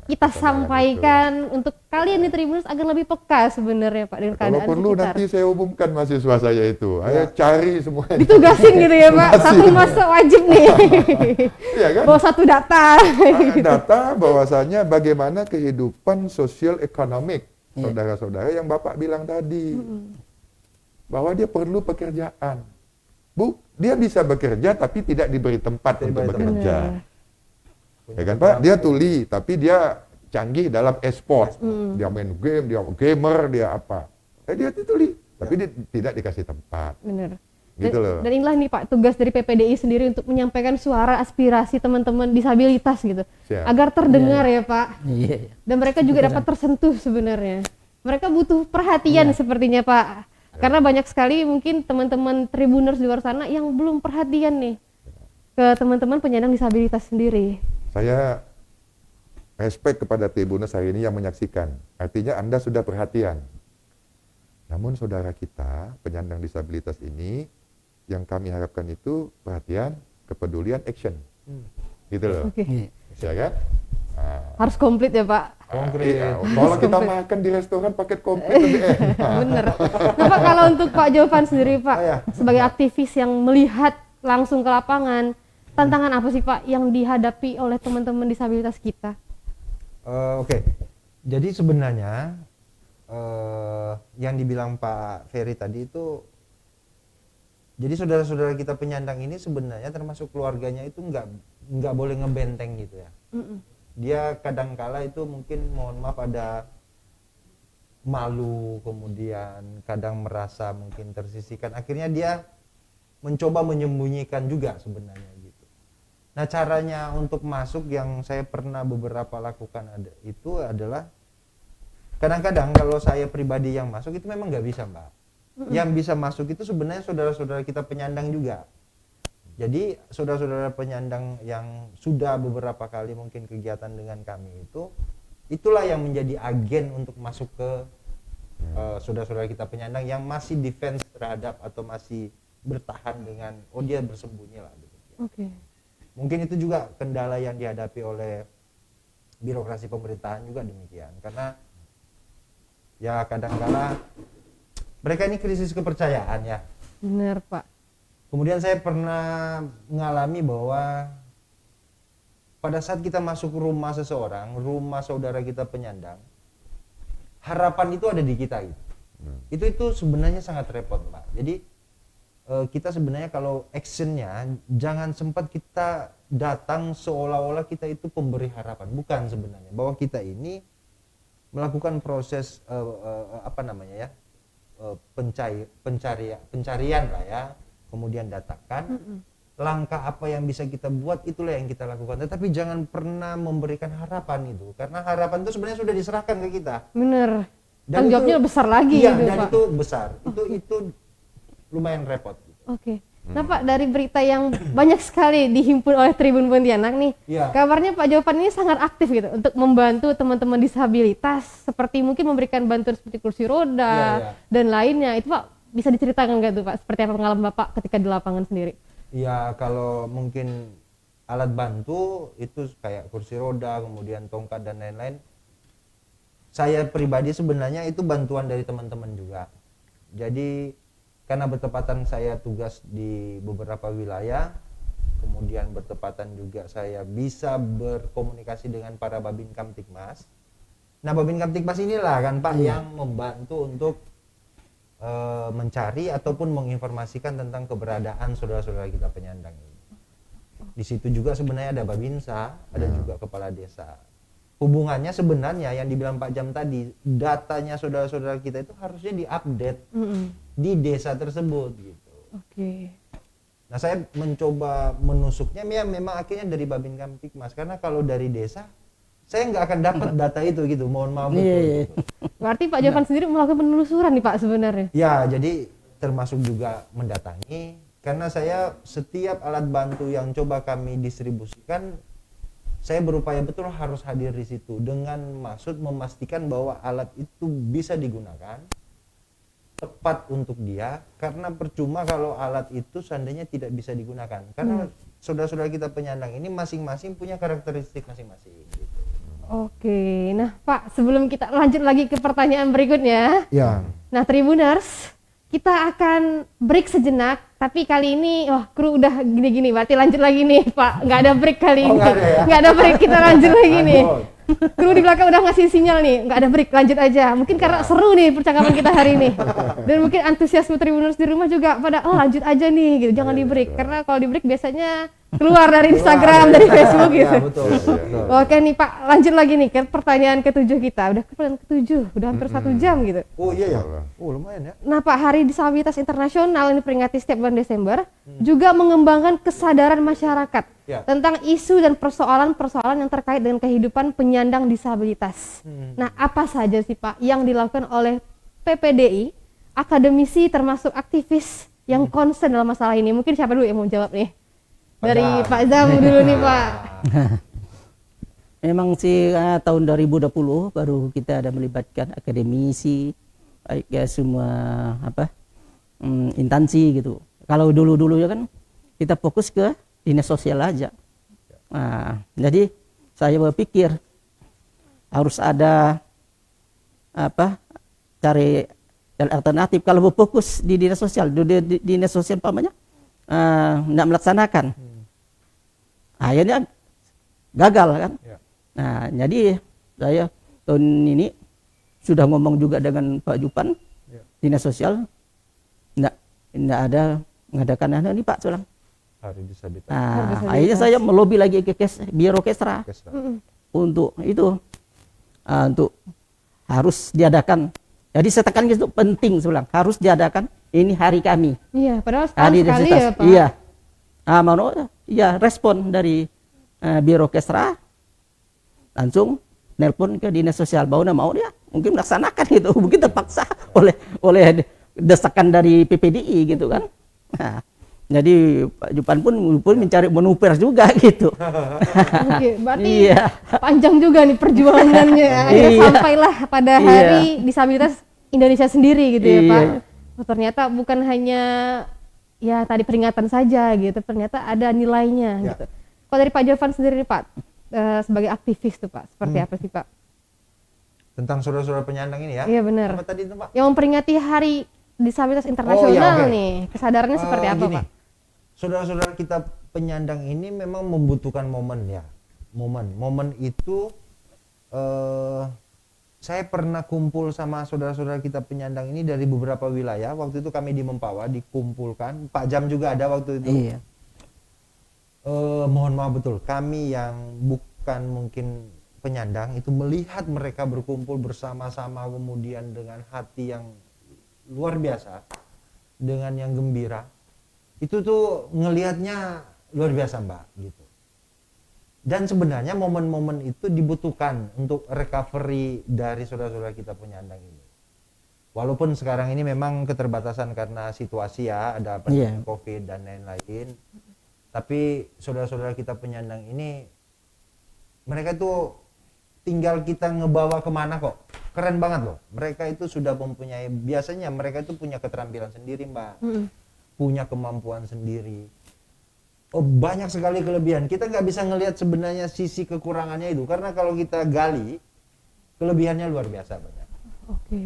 kita kesadaran sampaikan untuk kalian di Tribuners agar lebih peka sebenarnya Pak dengan Kalau keadaan perlu sekitar. nanti saya umumkan mahasiswa saya itu. Ayo cari semuanya. Ditugasin gitu ya Pak, satu masa wajib nih. Iya kan? Bawa satu data. Data bahwasanya bagaimana kehidupan sosial ekonomik saudara-saudara yang Bapak bilang tadi. Bahwa dia perlu pekerjaan. Dia bisa bekerja tapi tidak diberi tempat untuk bekerja. Ya kan Pak? Dia tuli tapi dia canggih dalam e-sport. Dia main game, dia gamer, dia apa. Dia tuli tapi dia tidak dikasih tempat. Bener. Gitu loh. Dan inilah nih Pak tugas dari PPDI sendiri untuk menyampaikan suara aspirasi teman-teman disabilitas gitu. Siap. Agar terdengar ya Pak. Iya. Dan mereka juga dapat tersentuh sebenarnya. Mereka butuh perhatian sepertinya Pak. Karena banyak sekali mungkin teman-teman Tribuners di luar sana yang belum perhatian nih ke teman-teman penyandang disabilitas sendiri. Saya respect kepada Tribuners hari ini yang menyaksikan. Artinya Anda sudah perhatian. Namun saudara kita, penyandang disabilitas ini, yang kami harapkan itu perhatian, kepedulian, action. Gitu loh. Oke. Ya kan? Harus komplit ya Pak. Konkret. Iya, kalau kita makan di restoran paket komplit lebih enak. Bener. Nah Pak, kalau untuk Pak Jovan sendiri Pak, sebagai aktivis yang melihat langsung ke lapangan, tantangan apa sih Pak yang dihadapi oleh teman-teman disabilitas kita? Oke. Jadi sebenarnya yang dibilang Pak Ferry tadi itu, jadi saudara-saudara kita penyandang ini sebenarnya termasuk keluarganya itu nggak boleh ngebenteng gitu ya. Dia kadangkala itu mungkin mohon maaf ada malu, kemudian kadang merasa mungkin tersisihkan, akhirnya dia mencoba menyembunyikan juga sebenarnya gitu. Nah caranya untuk masuk yang saya pernah beberapa lakukan itu adalah kadang-kadang kalau saya pribadi yang masuk itu memang nggak bisa Mbak. Yang bisa masuk itu sebenarnya saudara-saudara kita penyandang juga. Jadi saudara-saudara penyandang yang sudah beberapa kali mungkin kegiatan dengan kami itu, itulah yang menjadi agen untuk masuk ke saudara-saudara kita penyandang yang masih defense terhadap atau masih bertahan dengan dia bersembunyi lah. Oke. Mungkin itu juga kendala yang dihadapi oleh birokrasi pemerintahan juga demikian, karena ya kadang-kala mereka ini krisis kepercayaan ya. Bener Pak. Kemudian saya pernah mengalami bahwa pada saat kita masuk rumah seseorang, rumah saudara kita penyandang, harapan itu ada di kita gitu. Itu sebenarnya sangat repot Pak. Jadi kita sebenarnya kalau actionnya jangan sempat kita datang seolah-olah kita itu pemberi harapan. Bukan sebenarnya, bahwa kita ini melakukan proses pencarian lah ya, kemudian datakan langkah apa yang bisa kita buat, itulah yang kita lakukan. Tetapi jangan pernah memberikan harapan itu, karena harapan itu sebenarnya sudah diserahkan ke kita. Bener. Dan Tanggung jawabnya besar lagi iya, gitu dan Pak. itu besar. Itu lumayan repot. Oke. Nah Pak, dari berita yang banyak sekali dihimpun oleh Tribun Pontianak nih, kabarnya Pak Jovan ini sangat aktif gitu untuk membantu teman-teman disabilitas, seperti mungkin memberikan bantuan seperti kursi roda dan lainnya. Itu Pak bisa diceritakan nggak tuh Pak, seperti apa pengalaman Bapak ketika di lapangan sendiri? Ya kalau mungkin alat bantu itu kayak kursi roda, kemudian tongkat dan lain-lain. Saya pribadi sebenarnya itu bantuan dari teman-teman juga. Jadi karena bertepatan saya tugas di beberapa wilayah, kemudian bertepatan juga saya bisa berkomunikasi dengan para Babin Kamtibmas. Nah Babin Kamtibmas inilah kan Pak yang membantu untuk mencari ataupun menginformasikan tentang keberadaan saudara-saudara kita penyandang ini. Di situ juga sebenarnya ada Babinsa, ada juga kepala desa. Hubungannya sebenarnya yang dibilang Pak Jam tadi, datanya saudara-saudara kita itu harusnya diupdate di desa tersebut gitu. Oke. Nah saya mencoba menusuknya ya memang akhirnya dari Babin Kamtibmas, karena kalau dari desa saya nggak akan dapat data itu gitu, mohon maaf betul. Berarti Pak Jovan sendiri melakukan penelusuran nih Pak sebenarnya? Ya, jadi termasuk juga mendatangi, karena saya setiap alat bantu yang coba kami distribusikan, saya berupaya betul harus hadir di situ dengan maksud memastikan bahwa alat itu bisa digunakan, tepat untuk dia, karena percuma kalau alat itu seandainya tidak bisa digunakan, karena saudara-saudara kita penyandang ini masing-masing punya karakteristik masing-masing gitu. Oke, nah Pak, sebelum kita lanjut lagi ke pertanyaan berikutnya, Ya. nah Tribuners, kita akan break sejenak, tapi kali ini, kru udah gini-gini, berarti lanjut lagi nih Pak, nggak ada break kali ini, nggak ada ya? nggak ada break, kita lanjut lagi nih. Lanjut. Kru di belakang udah ngasih sinyal nih, nggak ada break, lanjut aja. Mungkin karena seru nih percakapan kita hari ini, dan mungkin antusiasme Tribuners di rumah juga pada, lanjut aja nih, gitu, jangan di break, karena kalau di break biasanya keluar dari Instagram, dari Facebook gitu. Ya, betul. Betul. Oke nih Pak, lanjut lagi nih ke pertanyaan ketujuh kita. Udah ke pertanyaan ketujuh, udah hampir 1 jam gitu. Oh iya ya. Oh lumayan ya. Nah Pak, Hari Disabilitas Internasional ini peringati setiap bulan Desember juga mengembangkan kesadaran masyarakat Ya. tentang isu dan persoalan-persoalan yang terkait dengan kehidupan penyandang disabilitas. Nah, apa saja sih Pak yang dilakukan oleh PPDI, akademisi termasuk aktivis yang konsen dalam masalah ini? Mungkin siapa dulu yang mau jawab nih? Dari Zam. Pak Zam dulu nih Pak. Memang sih tahun 2020 baru kita ada melibatkan akademisi, baik ya semua instansi gitu. Kalau dulu ya kan kita fokus ke dinas sosial aja. Nah, jadi saya berpikir harus ada cari alternatif. Kalau berfokus di dinas sosial, dinas sosial umpamanya tidak melaksanakan, akhirnya gagal kan. Ya. Nah, jadi saya tahun ini sudah ngomong juga dengan Pak Jupan, dinas sosial, tidak ada mengadakan ini Pak Sulang. Hari disabilitas. Nah, akhirnya saya melobi lagi ke Biro Kesra untuk itu, untuk harus diadakan. Jadi saya tekan itu penting Sulang, harus diadakan. Ini hari kami. Iya, padahal Hari sekali disabilitas. ya Pak. Iya. Iya, respon dari Biro Kesra langsung nelpon ke dinas sosial bahwa mau dia mungkin melaksanakan gitu, mungkin terpaksa oleh desakan dari PPDI gitu kan. Nah, jadi Pak Jupan pun mencari manuver juga gitu. Oke, berarti Iya. panjang juga nih perjuangannya. Akhirnya Iya. sampailah pada Hari Disabilitas Indonesia sendiri gitu ya Pak. Iya. Oh, ternyata bukan hanya ya tadi peringatan saja gitu, ternyata ada nilainya Ya. gitu. Kalau dari Pak Jovan sendiri nih, Pak, sebagai aktivis tuh Pak, seperti apa sih Pak? Tentang saudara-saudara penyandang ini ya. Iya benar. Apa tadi itu Pak? Yang memperingati Hari Disabilitas Internasional oke. nih, kesadarannya seperti apa Gini, Pak? saudara-saudara kita penyandang ini memang membutuhkan momen ya. Momen itu saya pernah kumpul sama saudara-saudara kita penyandang ini dari beberapa wilayah. Waktu itu kami di Mempawah dikumpulkan. Pak Jam juga ada waktu itu. Iya. Mohon maaf betul, kami yang bukan mungkin penyandang itu melihat mereka berkumpul bersama-sama kemudian dengan hati yang luar biasa, dengan yang gembira. Itu tuh ngelihatnya luar biasa Mbak gitu. Dan sebenarnya momen-momen itu dibutuhkan untuk recovery dari saudara-saudara kita penyandang ini. Walaupun sekarang ini memang keterbatasan karena situasi ya, ada pandemi COVID dan lain-lain. Tapi saudara-saudara kita penyandang ini, mereka itu tinggal kita ngebawa kemana kok. Keren banget loh. Mereka itu sudah mempunyai, biasanya mereka itu punya keterampilan sendiri Mbak. Punya kemampuan sendiri. Oh, banyak sekali kelebihan. Kita nggak bisa ngelihat sebenarnya sisi kekurangannya itu, karena kalau kita gali, kelebihannya luar biasa banyak. Oke.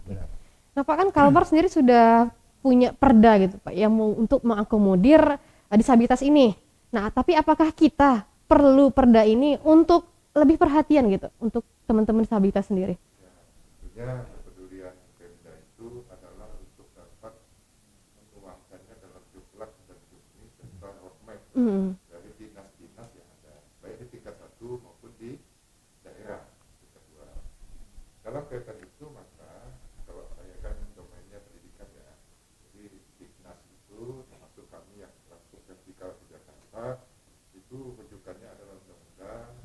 Benar. Nah Pak, kan Kalbar sendiri sudah punya perda gitu Pak, yang mau untuk mengakomodir disabilitas ini. Nah, tapi apakah kita perlu perda ini untuk lebih perhatian gitu untuk teman-teman disabilitas sendiri? Tentunya kepedulian Pemda itu adalah untuk dapat menuangkannya dalam juklat dan juknis serta roadmap dari dinas-dinas yang ada, baik di tingkat 1 maupun di daerah tingkat 2. Dalam kaitan itu maka kalau saya kan domainnya pendidikan ya, jadi dinas itu termasuk kami yang langsung vertikal di Jakarta itu rujukannya adalah undang-undang.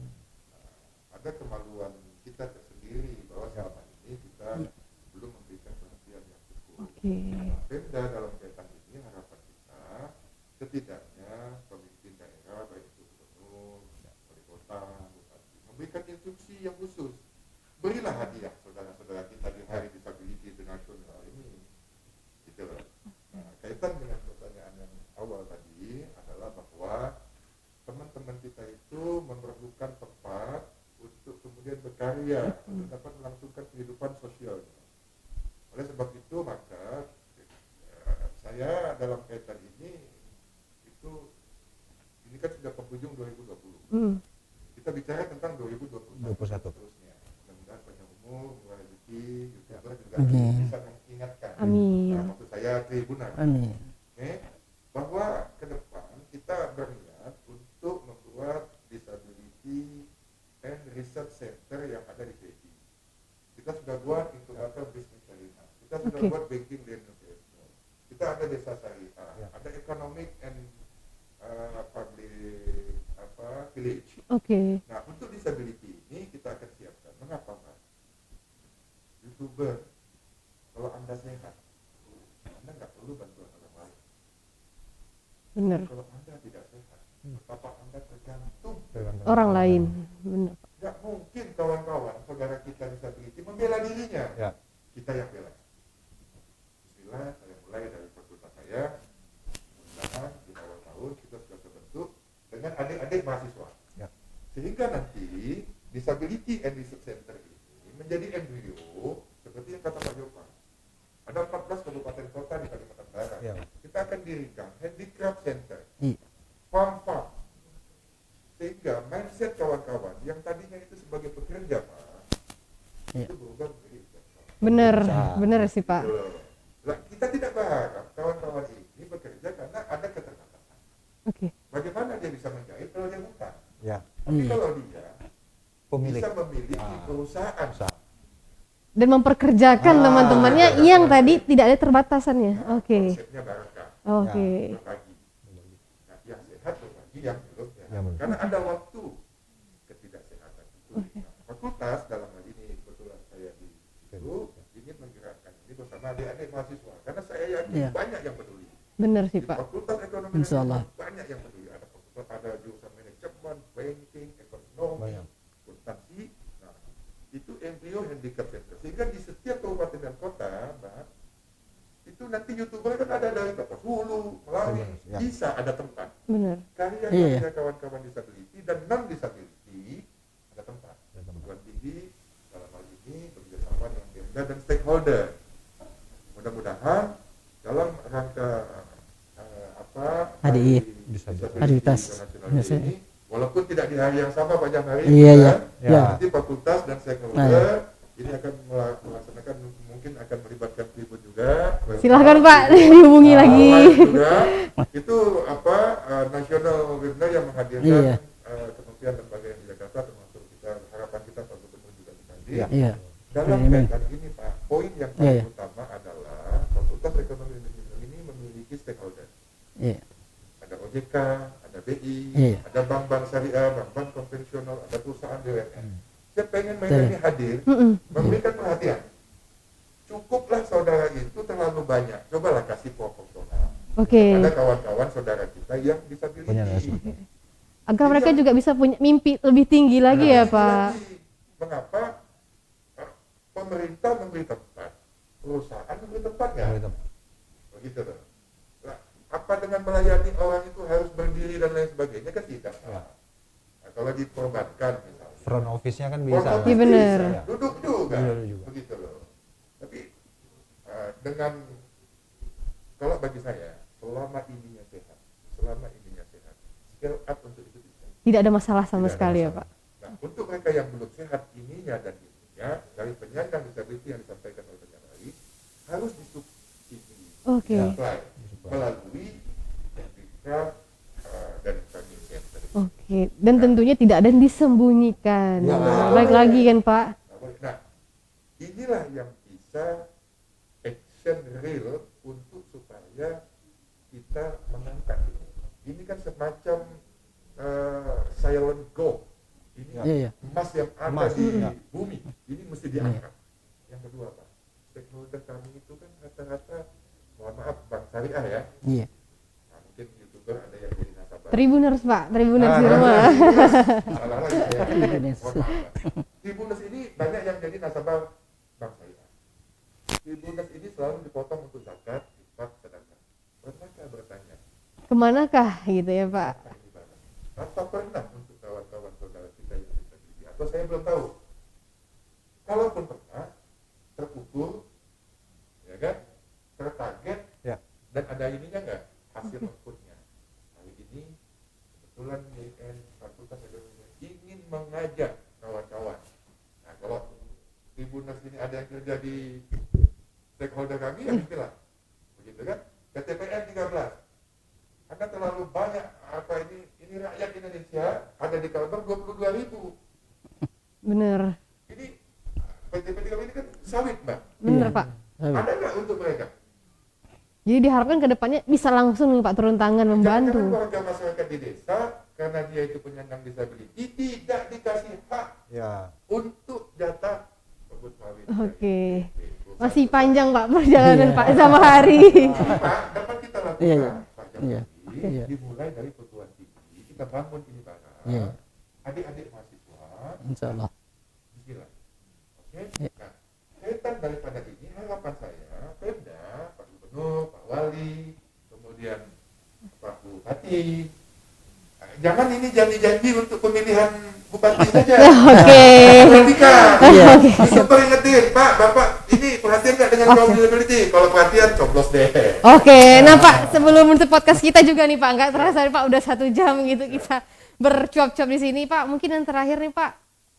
Ada kemaluan kita tersendiri bahwa selama ini kita belum memberikan perhatian yang cukup. Pemda dalam kaitan ini harapan kita setidaknya pemimpin daerah baik itu gubernur, wali kota, bupati memberikan instruksi yang khusus. Berilah hadiah saudara-saudara kita di Hari Disability Internasional ini. Gitu loh. Nah, kaitan dengan pertanyaan yang awal tadi adalah bahwa teman-teman kita itu memerlukan tempat untuk kemudian berkarya, untuk dapat melangsungkan kehidupan sosialnya. Oleh sebab itu maka saya dalam kaitan ini kan sudah penghujung 2020. Kita bicara tentang 2021 seterusnya. Mudah-mudahan panjang umur, murah rezeki, YouTuber juga bisa mengingatkan. Amin. Nah, maksud saya Tribunan. Amin. Bahwa ke depan kita berniat untuk membuat disability and research center yang ada di KI. Kita sudah buat inkubator bisnis syariah. Kita sudah buat banking dan investment. Kita ada desa syariah, ada economic and public village. Nah, untuk disability ini kita akan siapkan. Mengapa, Pak? YouTuber, kalau Anda sehat, Anda nggak perlu bantuan orang lain. Benar. Kalau Anda tidak sehat, betapa Anda tergantung Orang lain. Benar. nggak mungkin kawan-kawan saudara kita disability membela dirinya. Kita yang bela. Bismillah, saya mulai dari fakultas saya. Mudah-mudahan di awal tahun kita sudah terbentuk dengan adik-adik mahasiswa. Sehingga nanti disability and research center ini menjadi embrio seperti yang kata Pak Joko. Ada 14 kabupaten kota di Kalimantan Barat. Kita akan dirikan handicraft center, farm. Sehingga mindset kawan-kawan yang tadinya itu sebagai pekerja, Pak, itu berubah menjadi Benar sih Pak. Nah, kita tidak berharap kawan-kawan ini bekerja karena ada keterbatasan. Bagaimana dia bisa menjahit kalau dia hutang? Tapi kalau dia bisa memiliki perusahaan dan memperkerjakan teman-temannya yang tadi tidak ada terbatasannya. Konsepnya barangkali. Berbagi. Nah, yang sehat berbagi, yang belum sehat. Karena ada waktu ketidaksehatan itu. Fakultas dalam hal ini kebetulan saya di situ ingin menggerakkan ini bersama adik-adik mahasiswa. Karena saya yakin banyak yang peduli. Benar sih Di Pak. Fakultas Ekonomi banyak yang peduli. Ada jurusan manajemen, banking, ekonomi, akuntansi. Nah, itu embrio handicap center. Sehingga di setiap kabupaten dan kota, Mbak, itu nanti YouTuber kan ada dari Kapas Hulu, Melawi, bisa ada tempat. Benar. Karya kawan-kawan disability dan non disability ada tempat. Perguruan tinggi dalam hal ini bekerjasama dengan Pemda dan stakeholder. Mudah-mudahan dalam rangka Disabilitas ini, walaupun tidak di hari yang sama pada hari nanti fakultas dan stakeholder ini akan melaksanakan, mungkin akan melibatkan Tribun juga. Silahkan Pak dihubungi lagi. Juga, itu nasional webinar yang menghadirkan kementerian lembaga yang di Jakarta, termasuk kita harapan kita Pak Gubernur juga dihadir. Dalam kaitan ini Pak, poin yang paling utama adalah Fakultas Ekonomi ini memiliki stakeholder. Ada OJK, ada BI, ada bank-bank syariah, bank-bank konvensional, ada perusahaan BUMN. Saya pengen mereka ini hadir, memberikan perhatian. Cukuplah saudara itu terlalu banyak. Cobalah kasih proporsional. Ada kawan-kawan saudara kita yang disabilitas. Agar mereka juga bisa punya mimpi lebih tinggi lagi ya Pak. Mengapa pemerintah memberi tempat, perusahaan memberi tempat nggak? Begitu loh. Nah, apa dengan melayani orang itu harus berdiri dan lain sebagainya kan tidak. Nah, kalau dikorbankan misalnya. Front office-nya kan bisa. Iya benar. Duduk juga. Begitu loh. Tapi dengan kalau bagi saya selama ininya sehat, scale up untuk itu bisa. Tidak ada masalah sama sekali ya Pak. Nah, untuk mereka yang belum sehat ininya dan ininya dari penyandang disabilitas yang disampaikan oleh penyandang harus disubsidi. Melalui handicraft dan training center. Dan tentunya tidak ada yang disembunyikan. Baik lagi kan Pak. Nah, inilah yang bisa action real untuk supaya kita mengangkat ini. Ini kan semacam silent gold. Ini emas yang ada di bumi. Ini mesti diangkat. Yang kedua Pak, stakeholder kami itu kan rata-rata, mohon maaf Bang Syariah ya. Nah, mungkin YouTuber ada yang jadi nasabah. Tribuners Pak, Tribuners di rumah. Salah lagi saya. Mohon maaf. Tribuners ini banyak yang jadi nasabah Bang Syariah. Tribuners ini selalu dipotong untuk zakat, infak, sedekah. Pernahkah bertanya? Kemanakah gitu ya Pak? Apa pernah untuk kawan-kawan saudara kita yang disabilitas? Atau saya belum tahu. Dan ada ininya nggak? Hasil outputnya. Hari ini kebetulan YN Fakultas Ekonomi ingin mengajak kawan-kawan. Nah, kalau Tribuners ini ada yang kerja di stakeholder kami, ya istilah. Begitu kan? KTPN 13. Anda terlalu banyak ini rakyat Indonesia ada di Kalbar 22.000. Bener. Ini PTP kami ini kan sawit, Mbak. Bener, Iya. Pak. Ada nggak untuk mereka? Jadi diharapkan ke depannya bisa langsung nih Pak turun tangan Jangan membantu. warga masyarakat di desa karena dia itu penyandang disability tidak dikasih hak Ya. untuk jatah kebun sawit. Oke. Masih panjang Pak perjalanan Iya. Pak sama hari. Pak, dapat kita lakukan. Iya, iya. Pak Iya. Jambi, Iya. dimulai dari perguruan tinggi, kita bangun ini barang. Iya. Adik-adik mahasiswa, Insya Allah. bismillah. Oke. Iya. Nah, kaitan daripada ini harapan saya, Pemda, Pak Gubernur, Pak Wali, kemudian Pak Bupati, jangan ini janji-janji untuk pemilihan bupati saja. Oke. Perhatikan. Iya. Untuk peringetin, Pak, Bapak, ini perhatian nggak dengan kaum disability? Kalau perhatian, coblos deh. Oke, nah Pak, sebelum menutup podcast kita juga nih Pak, nggak terasa nih Pak, udah 1 jam gitu kita bercuap-cuap di sini Pak. Mungkin yang terakhir nih Pak,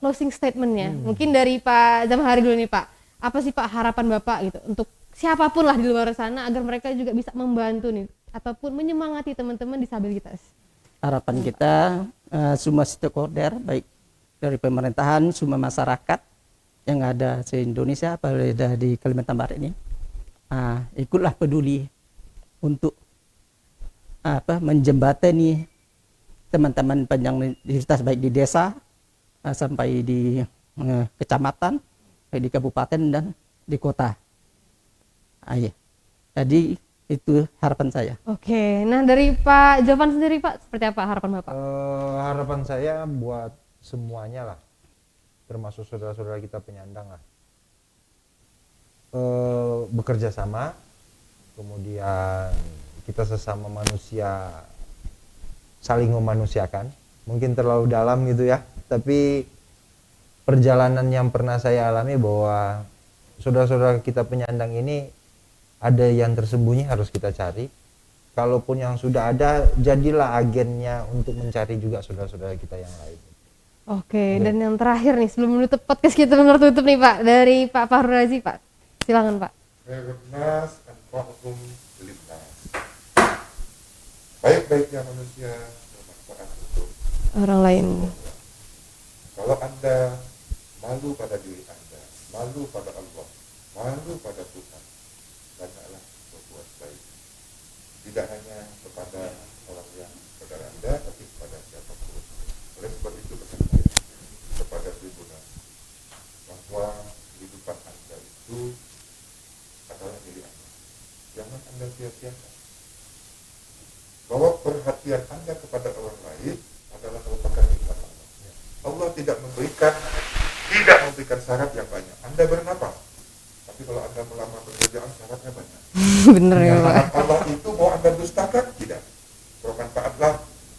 closing statementnya. Mungkin dari Pak Zamhari dulu nih Pak. Apa sih Pak harapan Bapak gitu untuk siapapun lah di luar sana agar mereka juga bisa membantu nih ataupun menyemangati teman-teman disabilitas. Harapan kita semua stakeholder baik dari pemerintahan, semua masyarakat yang ada di Indonesia, apalagi ada di Kalimantan Barat ini, ikutlah peduli untuk menjembatani teman-teman penyandang disabilitas baik di desa sampai di kecamatan, baik di kabupaten dan di kota. Iya. Jadi itu harapan saya. Oke, nah dari Pak Jovan sendiri Pak, seperti apa harapan Bapak? Harapan saya buat semuanya lah, termasuk saudara-saudara kita penyandang lah, bekerja sama, kemudian kita sesama manusia saling memanusiakan. Mungkin terlalu dalam gitu ya, tapi perjalanan yang pernah saya alami bahwa saudara-saudara kita penyandang ini ada yang tersembunyi, harus kita cari. Kalaupun yang sudah ada, jadilah agennya untuk mencari juga saudara-saudara kita yang lain. Oke, dan yang terakhir nih sebelum menutup podcast kita benar tutup nih Pak, dari Pak Fahrul Razi Pak. Silakan Pak. Fairness and hukum lintas. Baik-baiknya manusia bermanfaat untuk Orang lain. Kalau Anda malu pada diri Anda, malu pada Allah, malu pada Tuhan, banyaklah berbuat baik. Tidak hanya kepada orang yang saudara Anda, tapi kepada siapapun. Oleh sebab itu pesan saya kepada Tribuners bahwa kehidupan Anda itu adalah diri Anda. Jangan Anda sia-siakan. Bahwa perhatian Anda kepada orang lain adalah merupakan nikmat Allah. Allah tidak memberikan syarat yang banyak. Anda bernapas, tapi kalau Anda melamar pekerjaan syaratnya banyak. Bener ya Pak. Syarat Allah itu mau Anda dustakan? Tidak. Bermanfaatlah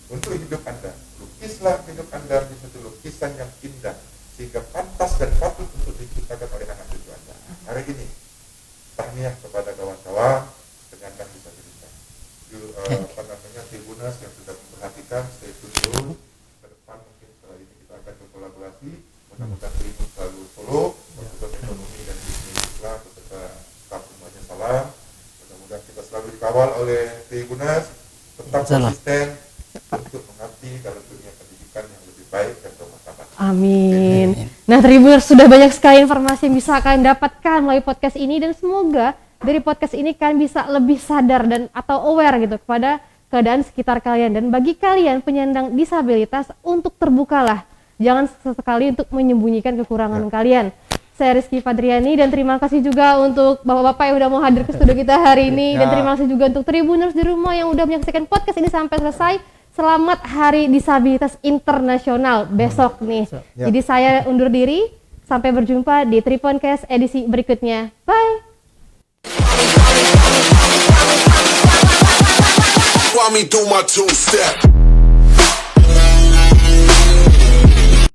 untuk hidup Anda. Lukislah hidup Anda menjadi satu lukisan yang indah sehingga pantas dan patut untuk diciptakan oleh anak cucu Anda. Hari ini tahniah kepada kawan-kawan penyandang disabilitas. Tribuners yang sudah memperhatikan, stay tune ke depan. Mungkin setelah ini kita akan berkolaborasi. Mudah-mudahan Tribun selalu follow Fakultas Ekonomi dan Bisnis Islam beserta staf semuanya salam. Mudah-mudahan kita selalu dikawal oleh Tribuners, tetap konsisten untuk mengabdi dalam dunia pendidikan yang lebih baik dan bermartabat. Amin. Nah Tribuners, sudah banyak sekali informasi yang bisa kalian dapatkan melalui podcast ini dan semoga dari podcast ini kalian bisa lebih sadar dan atau aware gitu kepada keadaan sekitar kalian. Dan bagi kalian penyandang disabilitas, untuk terbukalah, jangan sesekali untuk menyembunyikan kekurangan kalian. Saya Rizky Fadriani dan terima kasih juga untuk bapak-bapak yang udah mau hadir ke studio kita hari ini. Dan terima kasih juga untuk Tribuners di rumah yang udah menyaksikan podcast ini sampai selesai. Selamat Hari Disabilitas Internasional besok nih. Jadi saya undur diri, sampai berjumpa di Triponcast edisi berikutnya. Bye. While me do my two-step.